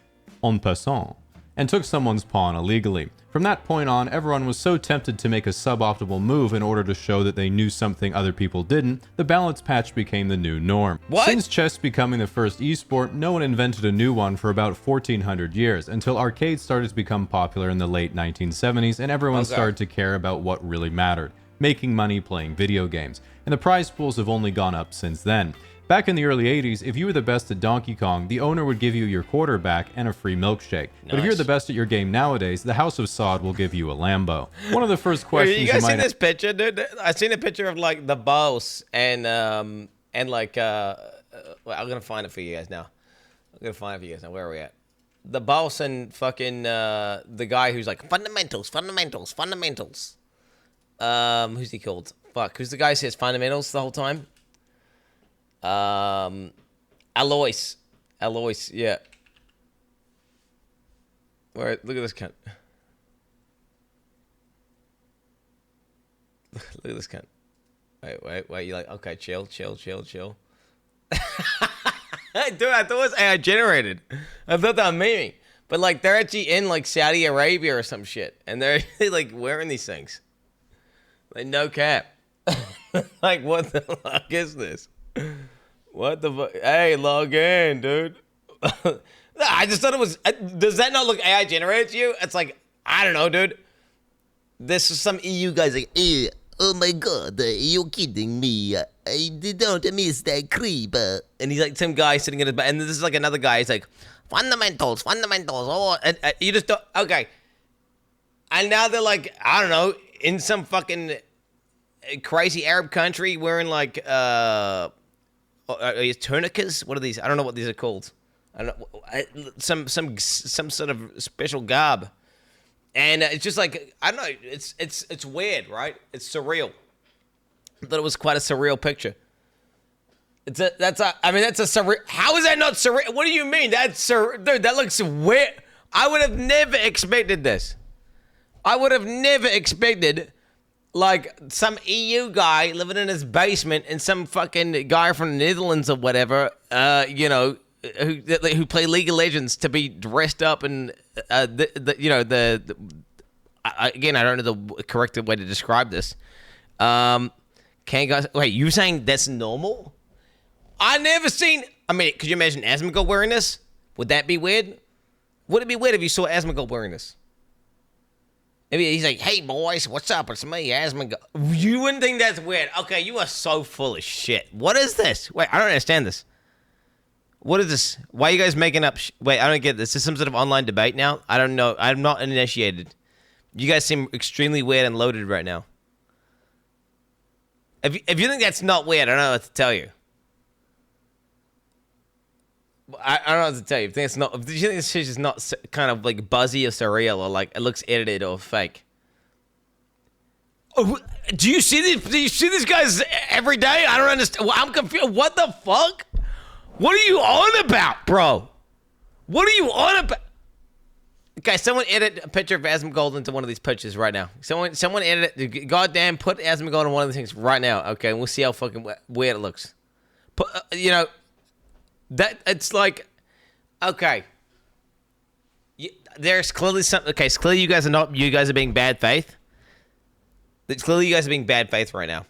en passant, and took someone's pawn illegally. From that point on, everyone was so tempted to make a suboptimal move in order to show that they knew something other people didn't, the balance patch became the new norm. What? Since chess becoming the first esport, no one invented a new one for about 1400 years, until arcades started to become popular in the late 1970s and everyone Okay. started to care about what really mattered, making money playing video games. And the prize pools have only gone up since then. Back in the early 80s, if you were the best at Donkey Kong, the owner would give you your quarterback and a free milkshake. But if you're Nice. the best at your game nowadays, the House of Sod will give you a Lambo. One of the first Wait, questions you guys might seen this picture, dude? I seen a picture of like the boss and like well, I'm gonna find it for you guys now. Where are we at? the boss and fucking the guy who's like fundamentals. Who's he called? Fuck, who's the guy who says fundamentals the whole time? Alois, yeah. All right, look at this cunt. Look at this cunt. Wait. You're like, okay, chill. Dude, I thought it was AI generated. I thought that was memeing. But, like, they're actually in, like, Saudi Arabia or some shit. And they're, like, wearing these things. Like, no cap. Like, what the fuck is this? What the fuck? Hey, log in, dude. I just thought it was... Does that not look AI generated to you? It's like, I don't know, dude. This is some EU guy's like, oh my god, you're kidding me. I don't miss that creep. And he's like some guy sitting in his back. And this is like another guy. He's like, fundamentals. Oh, and you just don't... Okay. And now they're like, I don't know, in some fucking crazy Arab country wearing like tourniquets. What are these? I don't know what these are called. I don't know. Some sort of special garb. And it's just like, I don't know, it's weird, right? It's surreal. I thought it was quite a surreal picture. That's a surreal. How is that not surreal? What do you mean? Dude, that looks weird. I would have never expected this. I would have never expected, like, some EU guy living in his basement and some fucking guy from the Netherlands or whatever, who play League of Legends to be dressed up and again, I don't know the correct way to describe this. Wait, you saying that's normal? I never seen. I mean, could you imagine Asmongold wearing this? Would that be weird? Would it be weird if you saw Asmongold wearing this? Maybe he's like, "Hey boys, what's up? It's me, Asmongold." You wouldn't think that's weird. Okay, you are so full of shit. What is this? Wait, I don't understand this. What is this? Why are you guys making up? Wait, I don't get this. Is this some sort of online debate now? I don't know. I'm not initiated. You guys seem extremely weird and loaded right now. If you think that's not weird, I don't know what to tell you. I don't know what to tell you. If you think it's not, do you think this shit is not kind of like buzzy or surreal or like it looks edited or fake? Oh, do you see these? Do you see these guys every day? I don't understand. Well, I'm confused. What the fuck? What are you on about, bro? What are you on about? Okay, someone edit a picture of Asmongold into one of these pictures right now. Someone edit it. Goddamn, put Asmongold in one of the things right now. Okay, and we'll see how fucking weird it looks. Put, that it's like, okay. There's clearly something. Okay, it's clearly you guys are being bad faith. It's clearly you guys are being bad faith right now.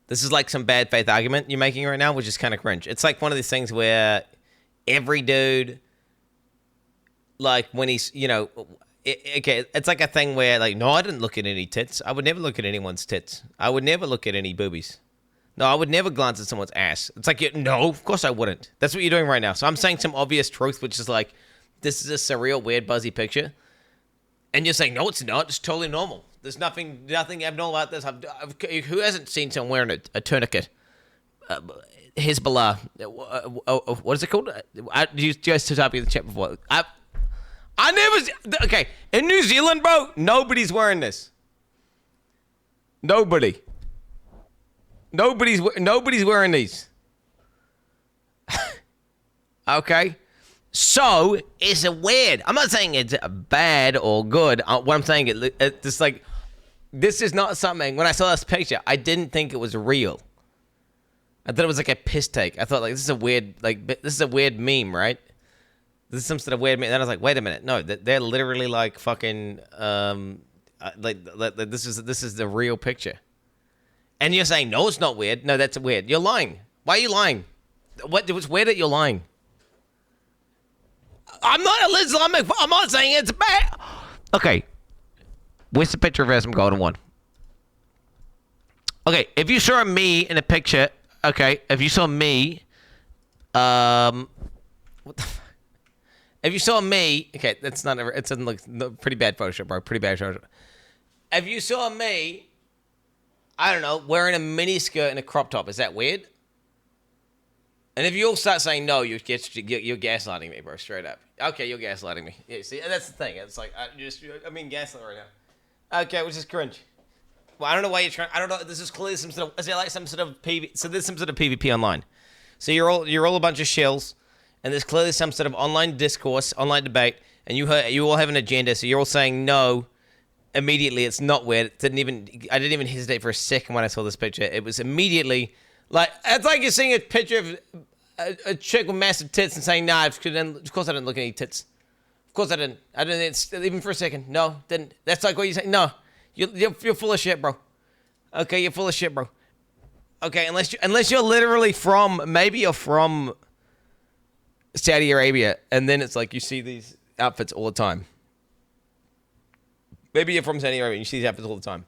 This is like some bad faith argument you're making right now, which is kind of cringe. It's like one of these things where every dude, like when he's, it's like a thing where like, no, I didn't look at any tits. I would never look at anyone's tits. I would never look at any boobies. No, I would never glance at someone's ass. It's like, no, of course I wouldn't. That's what you're doing right now. So I'm saying some obvious truth, which is like, this is a surreal, weird, buzzy picture. And you're saying, no, it's not. It's totally normal. There's nothing abnormal about this. Who hasn't seen someone wearing a tourniquet? Hezbollah. What is it called? You guys type in the chat before. I never... Okay, in New Zealand, bro, nobody's wearing this. Nobody's wearing these. Okay? So, it's weird. I'm not saying it's bad or good. What I'm saying is, it's like... This is not something... When I saw this picture, I didn't think it was real. I thought it was like a piss take. I thought, like, this is a weird meme, right? This is some sort of weird meme. And then I was like, wait a minute. No, they're literally like fucking... this is the real picture. And you're saying, no, it's not weird. No, that's weird. You're lying. Why are you lying? It's weird that you're lying. I'm not Islamic. I'm not saying it's bad. Okay. Where's the picture of Asmongold in one? Okay, if you saw me in a picture, okay, if you saw me, what the fuck? If you saw me, okay, that's not, it's in like pretty bad Photoshop, bro, pretty bad Photoshop. If you saw me, I don't know, wearing a mini skirt and a crop top, is that weird? And if you all start saying no, you're gaslighting me, bro. Straight up. Okay, you're gaslighting me. Yeah, see, that's the thing. It's like I'm being gaslit right now. Okay, which is cringe. Well, I don't know why you're trying. I don't know. This is clearly some sort of. Is it like some sort of PvP? So there's some sort of PvP online. So you're all a bunch of shills, and there's clearly some sort of online discourse, online debate, and you all have an agenda. So you're all saying no. Immediately, it's not weird. I didn't even hesitate for a second when I saw this picture. It was immediately like it's like you're seeing a picture of a chick with massive tits and saying, "Nah, of course I didn't look at any tits. Of course I didn't. I didn't even for a second. No, didn't. That's like what you say. No, you're full of shit, bro. Okay, you're full of shit, bro. Okay, unless you're literally maybe you're from Saudi Arabia, and then it's like you see these outfits all the time. Maybe you're from Saudi Arabia and you see these outfits all the time.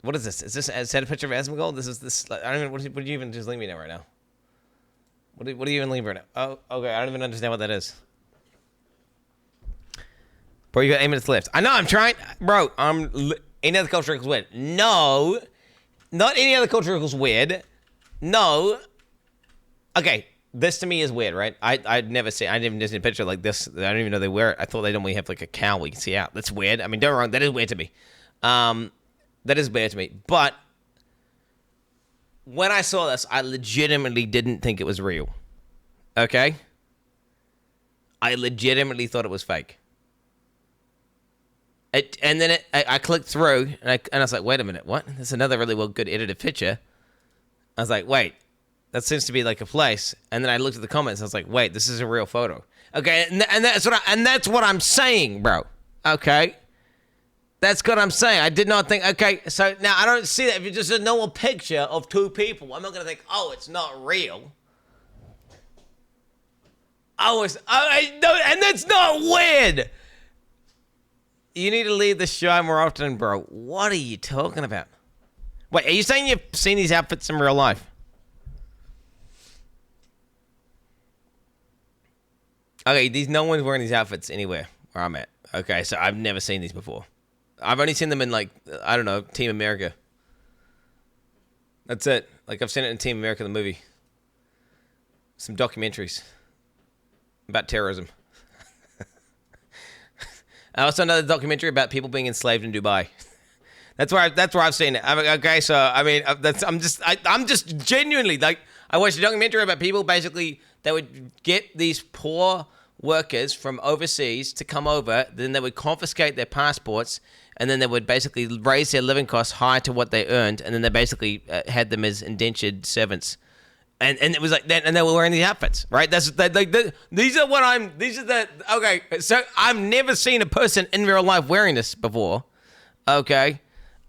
What is this? Is that a picture of Asmongold? This. Like, I don't even. What do you even just leave me now right now? What do you even leave right now? Oh, okay. I don't even understand what that is. Bro, you got 8 minutes left. I know. I'm trying, bro. Any other culture equals weird? No, not any other culture equals weird. No. Okay. This to me is weird, right? I'd never see. I didn't even see a picture like this. I don't even know they wear it. I thought they normally have like a cowl we can see out. That's weird. I mean, don't get me wrong. That is weird to me. That is weird to me. But when I saw this, I legitimately didn't think it was real. Okay? I legitimately thought it was fake. And then I clicked through, and I was like, wait a minute, what? That's another really good edited picture. I was like, wait. That seems to be like a place. And then I looked at the comments. And I was like, wait, this is a real photo. Okay, and that's what I'm saying, bro. Okay, that's what I'm saying. I did not think. Okay, so now I don't see that. If it's just a normal picture of two people, I'm not gonna think, oh, it's not real. And that's not weird. You need to leave the show more often, bro. What are you talking about? Wait, are you saying you've seen these outfits in real life? Okay, no one's wearing these outfits anywhere where I'm at. Okay, so I've never seen these before. I've only seen them in, like, I don't know, Team America. That's it. Like, I've seen it in Team America, the movie. Some documentaries about terrorism. I also know the documentary about people being enslaved in Dubai. That's where I've seen it. Okay, so I mean, I'm just genuinely like, I watched a documentary about people basically that would get these poor workers from overseas to come over, then they would confiscate their passports, and then they would basically raise their living costs high to what they earned, and then they basically had them as indentured servants. And it was like that, and they were wearing these outfits, right? Okay, so I've never seen a person in real life wearing this before, okay?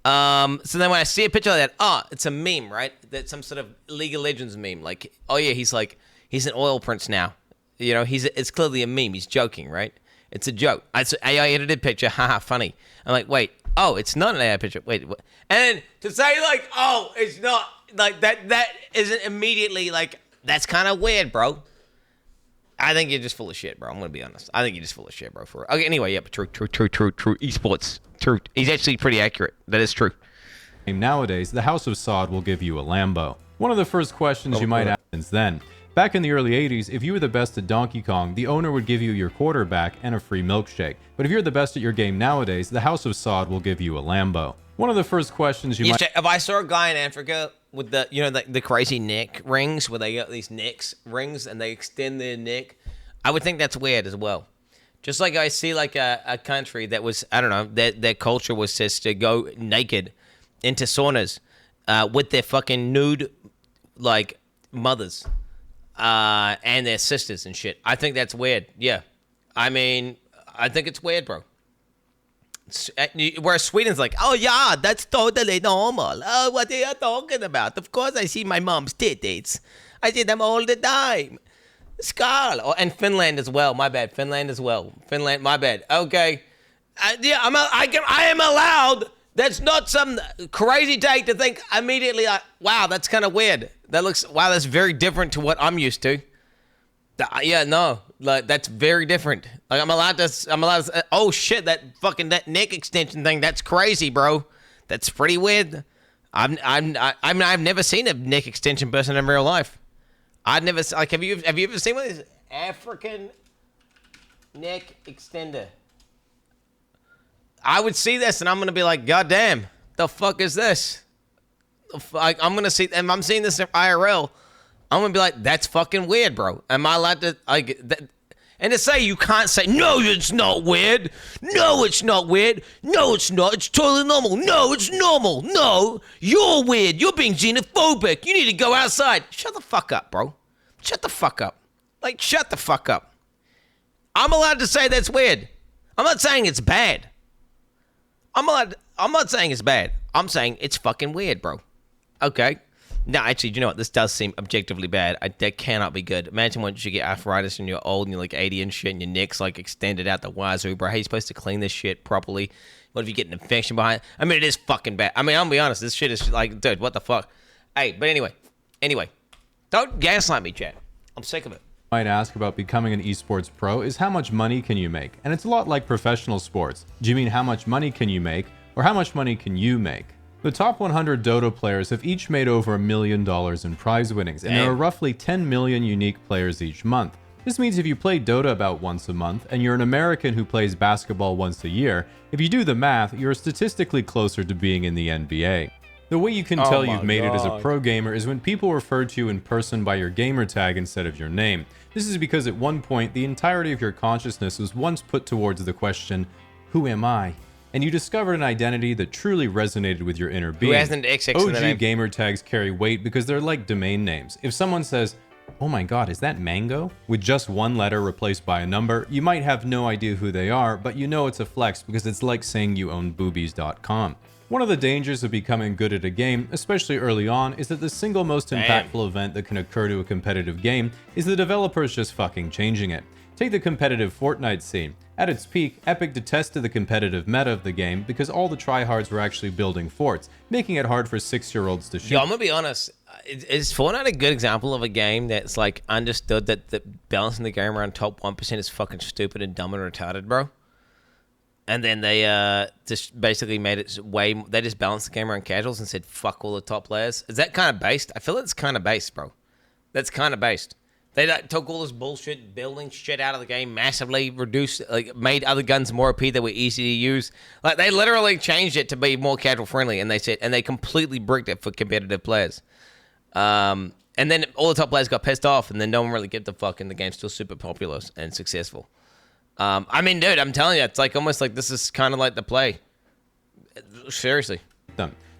So then when I see a picture like that, it's a meme, right? That's some sort of League of Legends meme. Like, oh yeah, he's an oil prince now. You know, it's clearly a meme. He's joking, right? It's a joke. It's an AI edited picture. Haha, funny. I'm like, wait, it's not an AI picture. Wait, what? And then to say like, oh, it's not like that isn't immediately like, that's kind of weird, bro. I think you're just full of shit, bro. I'm gonna be honest. I think you're just full of shit, bro. Okay, anyway, yeah, but true. Esports, true. He's actually pretty accurate. That is true. Nowadays, the House of Sod will give you a Lambo. One of the first questions you might ask is then. Back in the early 80s, if you were the best at Donkey Kong, the owner would give you your quarterback and a free milkshake. But if you're the best at your game nowadays, the House of Sod will give you a Lambo. One of the first questions you might... If I saw a guy in Africa with the crazy neck rings, where they got these rings and they extend their neck, I would think that's weird as well. Just like I see like a country that was, I don't know, their culture was just to go naked into saunas with their fucking nude, like, mothers. And their sisters and shit. I think that's weird. Yeah. I mean, I think it's weird, bro. Where Sweden's like, oh yeah, that's totally normal. Oh, what are you talking about? Of course I see my mom's titties. I see them all the time. Scarl. Oh, and Finland as well. My bad. Finland as well. Finland, my bad. Okay. Yeah, I am allowed. That's not some crazy take to think immediately, like, wow, that's kind of weird. That's very different to what I'm used to. Yeah, no, like, that's very different. Like, I'm allowed to, oh shit, that neck extension thing, that's crazy, bro. That's pretty weird. I've never seen a neck extension person in real life. I'd never like. Have you ever seen one of these African neck extender? I would see this and I'm gonna be like, God damn, the fuck is this? I'm gonna see, and I'm seeing this in IRL. I'm gonna be like, that's fucking weird, bro. Am I allowed to like that? And to say you can't say, no, it's not weird. No, it's not weird. No, it's not. It's totally normal. No, it's normal. No, you're weird. You're being xenophobic. You need to go outside. Shut the fuck up, bro. Shut the fuck up. Like, shut the fuck up. I'm allowed to say that's weird. I'm not saying it's bad. I'm not saying it's bad. I'm saying it's fucking weird, bro. Okay? No, actually, do you know what? This does seem objectively bad. That cannot be good. Imagine once you get arthritis and you're old and you're like 80 and shit and your neck's like extended out the wazoo, bro. How are you supposed to clean this shit properly? What if you get an infection behind it? I mean, it is fucking bad. I mean, I'll be honest. This shit is like, dude, what the fuck? Hey, but anyway. Don't gaslight me, chat. I'm sick of it. Might ask about becoming an esports pro is how much money can you make? And it's a lot like professional sports. Do you mean how much money can you make, or how much money can you make? The top 100 Dota players have each made over $1 million in prize winnings, and there are roughly 10 million unique players each month. This means if you play Dota about once a month, and you're an American who plays basketball once a year, if you do the math, you're statistically closer to being in the NBA. The way you can tell you've made it as a pro gamer is when people refer to you in person by your gamer tag instead of your name. This is because at one point, the entirety of your consciousness was once put towards the question, who am I? And you discovered an identity that truly resonated with your inner being. Who has an XX in the name? OG gamer tags carry weight because they're like domain names. If someone says, oh my god, is that Mango? With just one letter replaced by a number, you might have no idea who they are, but you know it's a flex because it's like saying you own boobies.com. One of the dangers of becoming good at a game, especially early on, is that the single most impactful event that can occur to a competitive game is the developers just fucking changing it. Take the competitive Fortnite scene. At its peak, Epic detested the competitive meta of the game because all the tryhards were actually building forts, making it hard for 6-year-olds to shoot. Yo, I'm gonna be honest. Is Fortnite a good example of a game that's like understood that the balancing the game around top 1% is fucking stupid and dumb and retarded, bro? And then they just basically made it they just balanced the game around casuals and said fuck all the top players. Is that kind of based? I feel it's kind of based, bro. That's kind of based. They took all this bullshit building shit out of the game, massively reduced, like made other guns more OP that were easy to use. Like they literally changed it to be more casual friendly, and they completely bricked it for competitive players. And then all the top players got pissed off, and then no one really gave a fuck, and the game's still super popular and successful. I mean, dude, I'm telling you, it's like almost like this is kind of like the play. Seriously.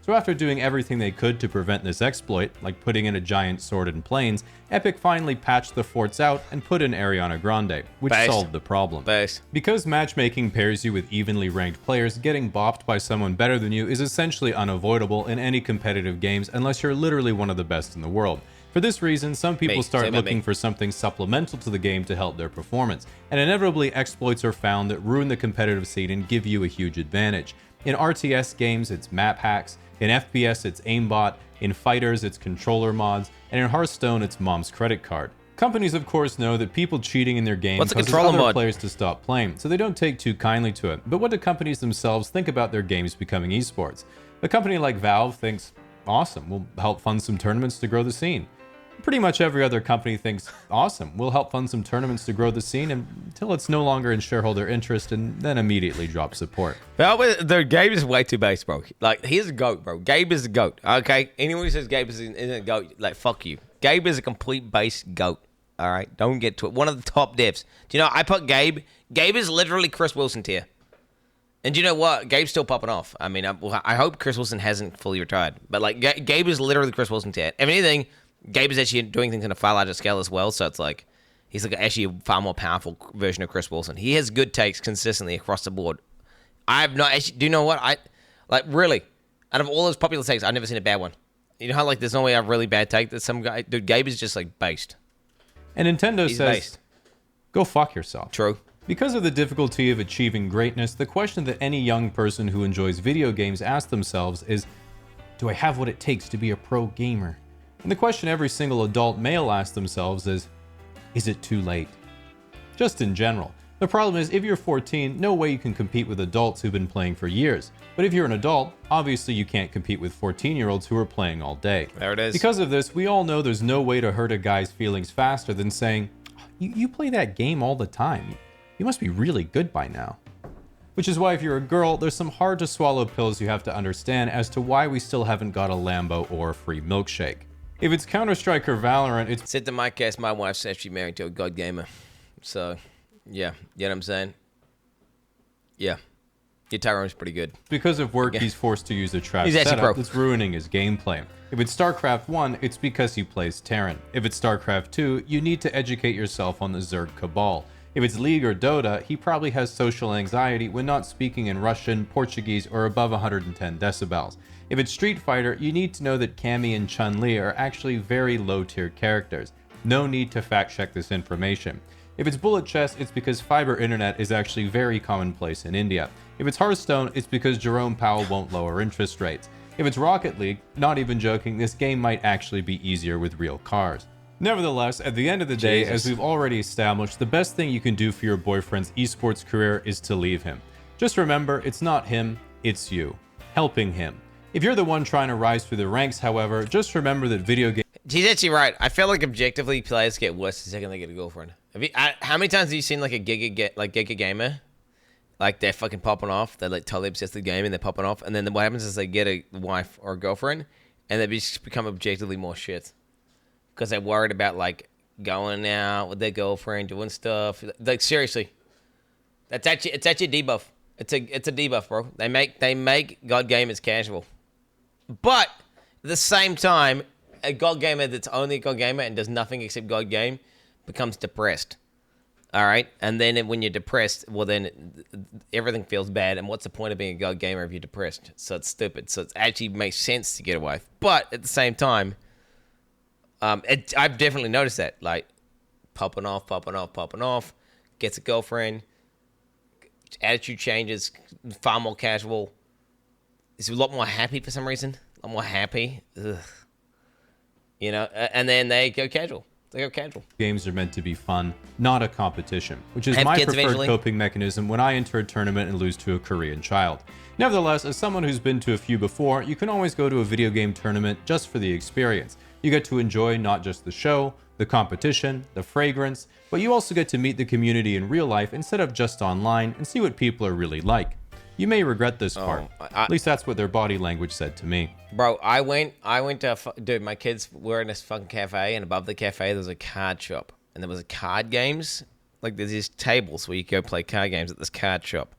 So after doing everything they could to prevent this exploit, like putting in a giant sword in planes, Epic finally patched the forts out and put in Ariana Grande, which solved the problem. Because matchmaking pairs you with evenly ranked players, getting bopped by someone better than you is essentially unavoidable in any competitive games unless you're literally one of the best in the world. For this reason, some people start looking for something supplemental to the game to help their performance, and inevitably exploits are found that ruin the competitive scene and give you a huge advantage. In RTS games, it's map hacks. In FPS, it's aimbot. In fighters, it's controller mods. And in Hearthstone, it's mom's credit card. Companies, of course, know that people cheating in their game causes other players to stop playing, so they don't take too kindly to it. But what do companies themselves think about their games becoming esports? A company like Valve thinks, awesome, we'll help fund some tournaments to grow the scene. Pretty much every other company thinks, awesome, we'll help fund some tournaments to grow the scene until it's no longer in shareholder interest and then immediately drop support. The Gabe is way too base, bro. Like, he's a GOAT, bro. Gabe is a GOAT, okay? Anyone who says Gabe isn't a GOAT, like, fuck you. Gabe is a complete base GOAT, all right? Don't get to it. One of the top devs. Do you know, I put Gabe. Gabe is literally Chris Wilson tier. And do you know what? Gabe's still popping off. I mean, I hope Chris Wilson hasn't fully retired. But, like, Gabe is literally Chris Wilson tier. If anything, Gabe is actually doing things on a far larger scale as well, so it's like he's like actually a far more powerful version of Chris Wilson. He has good takes consistently across the board. I have not actually. Do you know what? Really, out of all those popular takes, I've never seen a bad one. You know how like there's no way I have a really bad take that some guy, dude. Gabe is just like based. And Nintendo says, go fuck yourself. True. Because of the difficulty of achieving greatness, the question that any young person who enjoys video games asks themselves is, do I have what it takes to be a pro gamer? And the question every single adult male asks themselves is it too late? Just in general, The problem is, if you're 14, no way you can compete with adults who've been playing for years. But if you're an adult, obviously you can't compete with 14-year-olds who are playing all day. There it is. Because of this, we all know there's no way to hurt a guy's feelings faster than saying, you play that game all the time. You must be really good by now. Which is why if you're a girl, there's some hard to swallow pills you have to understand as to why we still haven't got a Lambo or a free milkshake. If it's Counter-Strike or Valorant, it's... Said to my cast, my wife's actually married to a god gamer. So, yeah. You know what I'm saying? Yeah. Your Tyrone's pretty good. because of work he's forced to use a trash He's actually setup pro. that's ruining his gameplay. If it's StarCraft 1, it's because he plays Terran. If it's StarCraft 2, you need to educate yourself on the Zerg Cabal. If it's League or Dota, he probably has social anxiety when not speaking in Russian, Portuguese, or above 110 decibels. If it's Street Fighter, you need to know that Cammy and Chun-Li are actually very low-tier characters. No need to fact-check this information. If it's Bullet Chess, it's because fiber internet is actually very commonplace in India. If it's Hearthstone, it's because Jerome Powell won't lower interest rates. If it's Rocket League, not even joking, this game might actually be easier with real cars. Nevertheless, at the end of the day, as we've already established, the best thing you can do for your boyfriend's esports career is to leave him. Just remember, it's not him, it's you. Helping him. If you're the one trying to rise through the ranks, however, just remember that video games... He's actually right. I feel like objectively players get worse the second they get a girlfriend. How many times have you seen like a giga gamer? Like they're fucking popping off. They're like totally obsessed with the game and they're popping off. And then what happens is they get a wife or a girlfriend and they just become objectively more shit. Because they're worried about like going out with their girlfriend, doing stuff. Like seriously. It's actually a debuff. It's a debuff, bro. They make God gamers casual. But at the same time, a God gamer that's only a God gamer and does nothing except God game becomes depressed. All right? And then when you're depressed, well, then everything feels bad. And what's the point of being a God gamer if you're depressed? So it's stupid. So it actually makes sense to get a wife. But at the same time, I've definitely noticed that. Like, popping off, gets a girlfriend, attitude changes, far more casual. Is a lot more happy for some reason. A lot more happy. Ugh. You know, and then they go casual. Games are meant to be fun, not a competition, which is Have my kids preferred eventually. coping mechanism when I enter a tournament and lose to a Korean child. Nevertheless, as someone who's been to a few before, you can always go to a video game tournament just for the experience. You get to enjoy not just the show, the competition, the fragrance, but you also get to meet the community in real life instead of just online and see what people are really like. You may regret this part. At least that's what their body language said to me. Bro, I went to, dude, my kids were in this fucking cafe, and above the cafe, there was a card shop. And there was card games. Like, there's these tables where you go play card games at this card shop.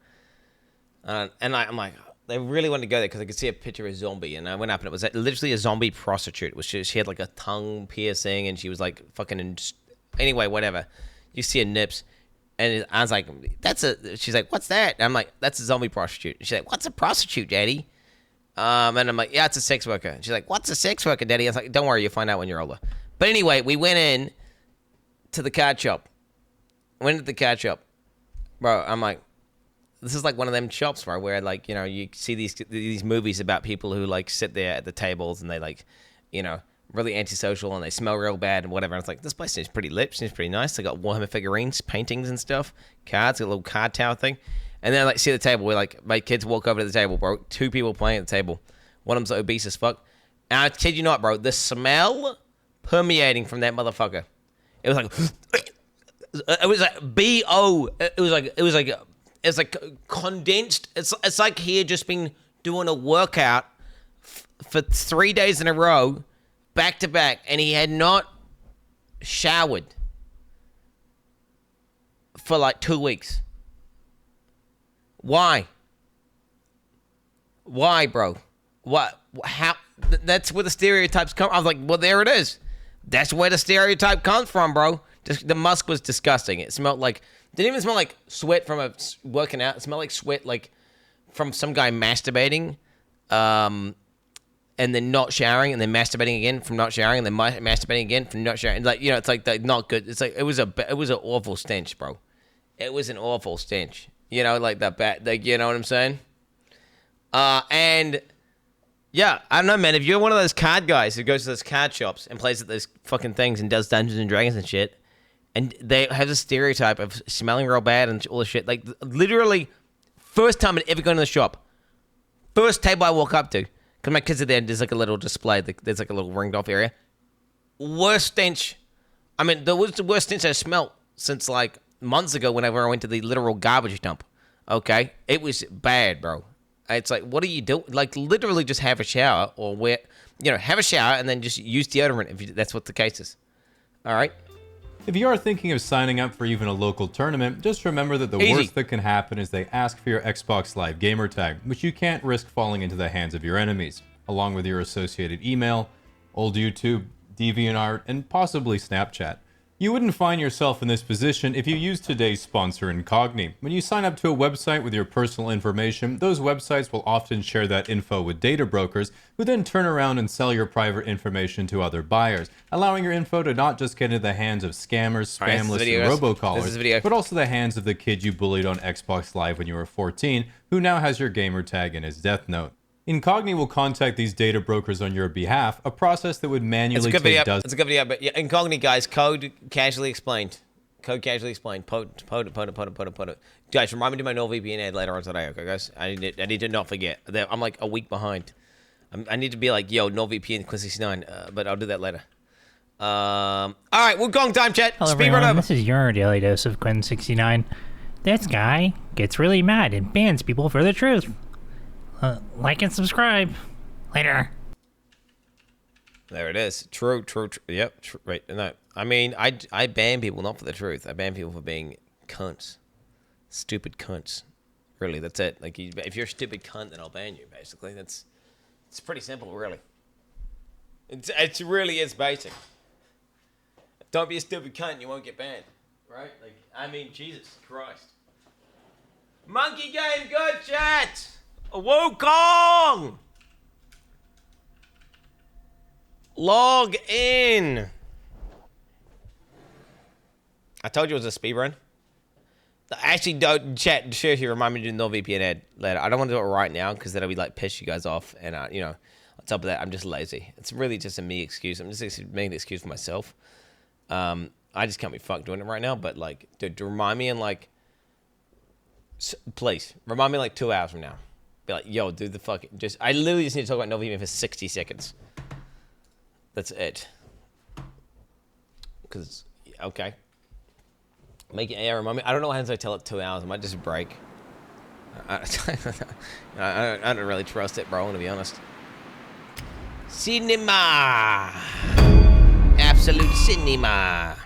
And I'm like, they really wanted to go there because I could see a picture of a zombie. And I went up, and it was literally a zombie prostitute. She had, like, a tongue piercing, and she was, like, fucking... Anyway, whatever. You see her nips. And I was like, she's like, what's that? And I'm like, that's a zombie prostitute. And she's like, what's a prostitute, Daddy? And I'm like, yeah, it's a sex worker. And she's like, what's a sex worker, Daddy? I was like, don't worry, you'll find out when you're older. But anyway, we went in to the card shop. Bro, I'm like, this is like one of them shops, bro, where like, you know, you see these movies about people who like sit there at the tables and they like, you know, really antisocial and they smell real bad and whatever. I was like, this place seems pretty lit, seems pretty nice. They got Warhammer figurines, paintings and stuff, cards, got a little card tower thing. And then I like see the table where like my kids walk over to the table, bro. 2 people playing at the table. One of them's obese as fuck. And I kid you not, bro, the smell permeating from that motherfucker. It was like it was like B.O. It was like condensed. It's like he had just been doing a workout for 3 days in a row, back to back, and he had not showered for like 2 weeks. Why, bro? What? How? That's where the stereotypes come. I was like, well, there it is. That's where the stereotype comes from, bro. The musk was disgusting. It smelled like, didn't even smell like sweat from working out. It smelled like sweat, like from some guy masturbating, and then not showering, and then masturbating again from not showering, and then masturbating again from not showering. Like, you know, it's like not good. It's like it was an awful stench, bro. It was an awful stench. You know, like that bad. Like, you know what I'm saying? And yeah, I don't know, man. If you're one of those card guys who goes to those card shops and plays at those fucking things and does Dungeons and Dragons and shit, and they have a stereotype of smelling real bad and all this shit. Like, literally, first time I'd ever gone to the shop, first table I walk up to, because my kids are there, and there's like a little display, there's like a little ringed off area. Worst stench. I mean, there was the worst stench I smelled since like months ago whenever I went to the literal garbage dump. Okay? It was bad, bro. It's like, what do you do? Like, literally just have a shower or have a shower and then just use deodorant if that's what the case is. All right? If you are thinking of signing up for even a local tournament, just remember that the Easy. worst that can happen is they ask for your Xbox Live gamer tag, which you can't risk falling into the hands of your enemies, along with your associated email, old YouTube, DeviantArt, and possibly Snapchat. You wouldn't find yourself in this position if you use today's sponsor, Incogni. When you sign up to a website with your personal information, those websites will often share that info with data brokers, who then turn around and sell your private information to other buyers, allowing your info to not just get into the hands of scammers, spam lists, and robocallers, but also the hands of the kid you bullied on Xbox Live when you were 14, who now has your gamer tag in his death note. Incogni will contact these data brokers on your behalf, a process that would manually take dozens. It's a good video, but yeah, Incogni, guys, code casually explained. Code casually explained. Pod it. Guys, remind me to do my NordVPN ad later on today, okay, guys? I need to not forget. I'm like a week behind. I need to be like, yo, NordVPN, Quin69, but I'll do that later. All right, we're gong time, chat. Hello, Speed everyone. run over. This is your daily dose of Quin69. This guy gets really mad and bans people for the truth. Like and subscribe. Later. There it is. True. Yep. Right. No, I mean, I ban people not for the truth. I ban people for being cunts. Stupid cunts. Really, that's it. Like, if you're a stupid cunt, then I'll ban you, basically. It's pretty simple, really. It really is basic. Don't be a stupid cunt and you won't get banned. Right? Like, I mean, Jesus Christ. Monkey game, good chat! Wukong! Log in. I told you it was a speed run. Actually, don't chat. Seriously, remind me to do the NordVPN ad later. I don't want to do it right now because that'll be like piss you guys off. And on top of that, I'm just lazy. It's really just a me excuse. I'm just making an excuse for myself. I just can't be fucked doing it right now. But like, dude, remind me in like, please remind me like 2 hours from now. Be like, yo, dude, I literally just need to talk about NordVPN for 60 seconds. That's it. Because, okay. Make it air, remind me. I don't know how to tell it 2 hours. I might just break. I don't really trust it, bro, to be honest. Cinema. Absolute cinema.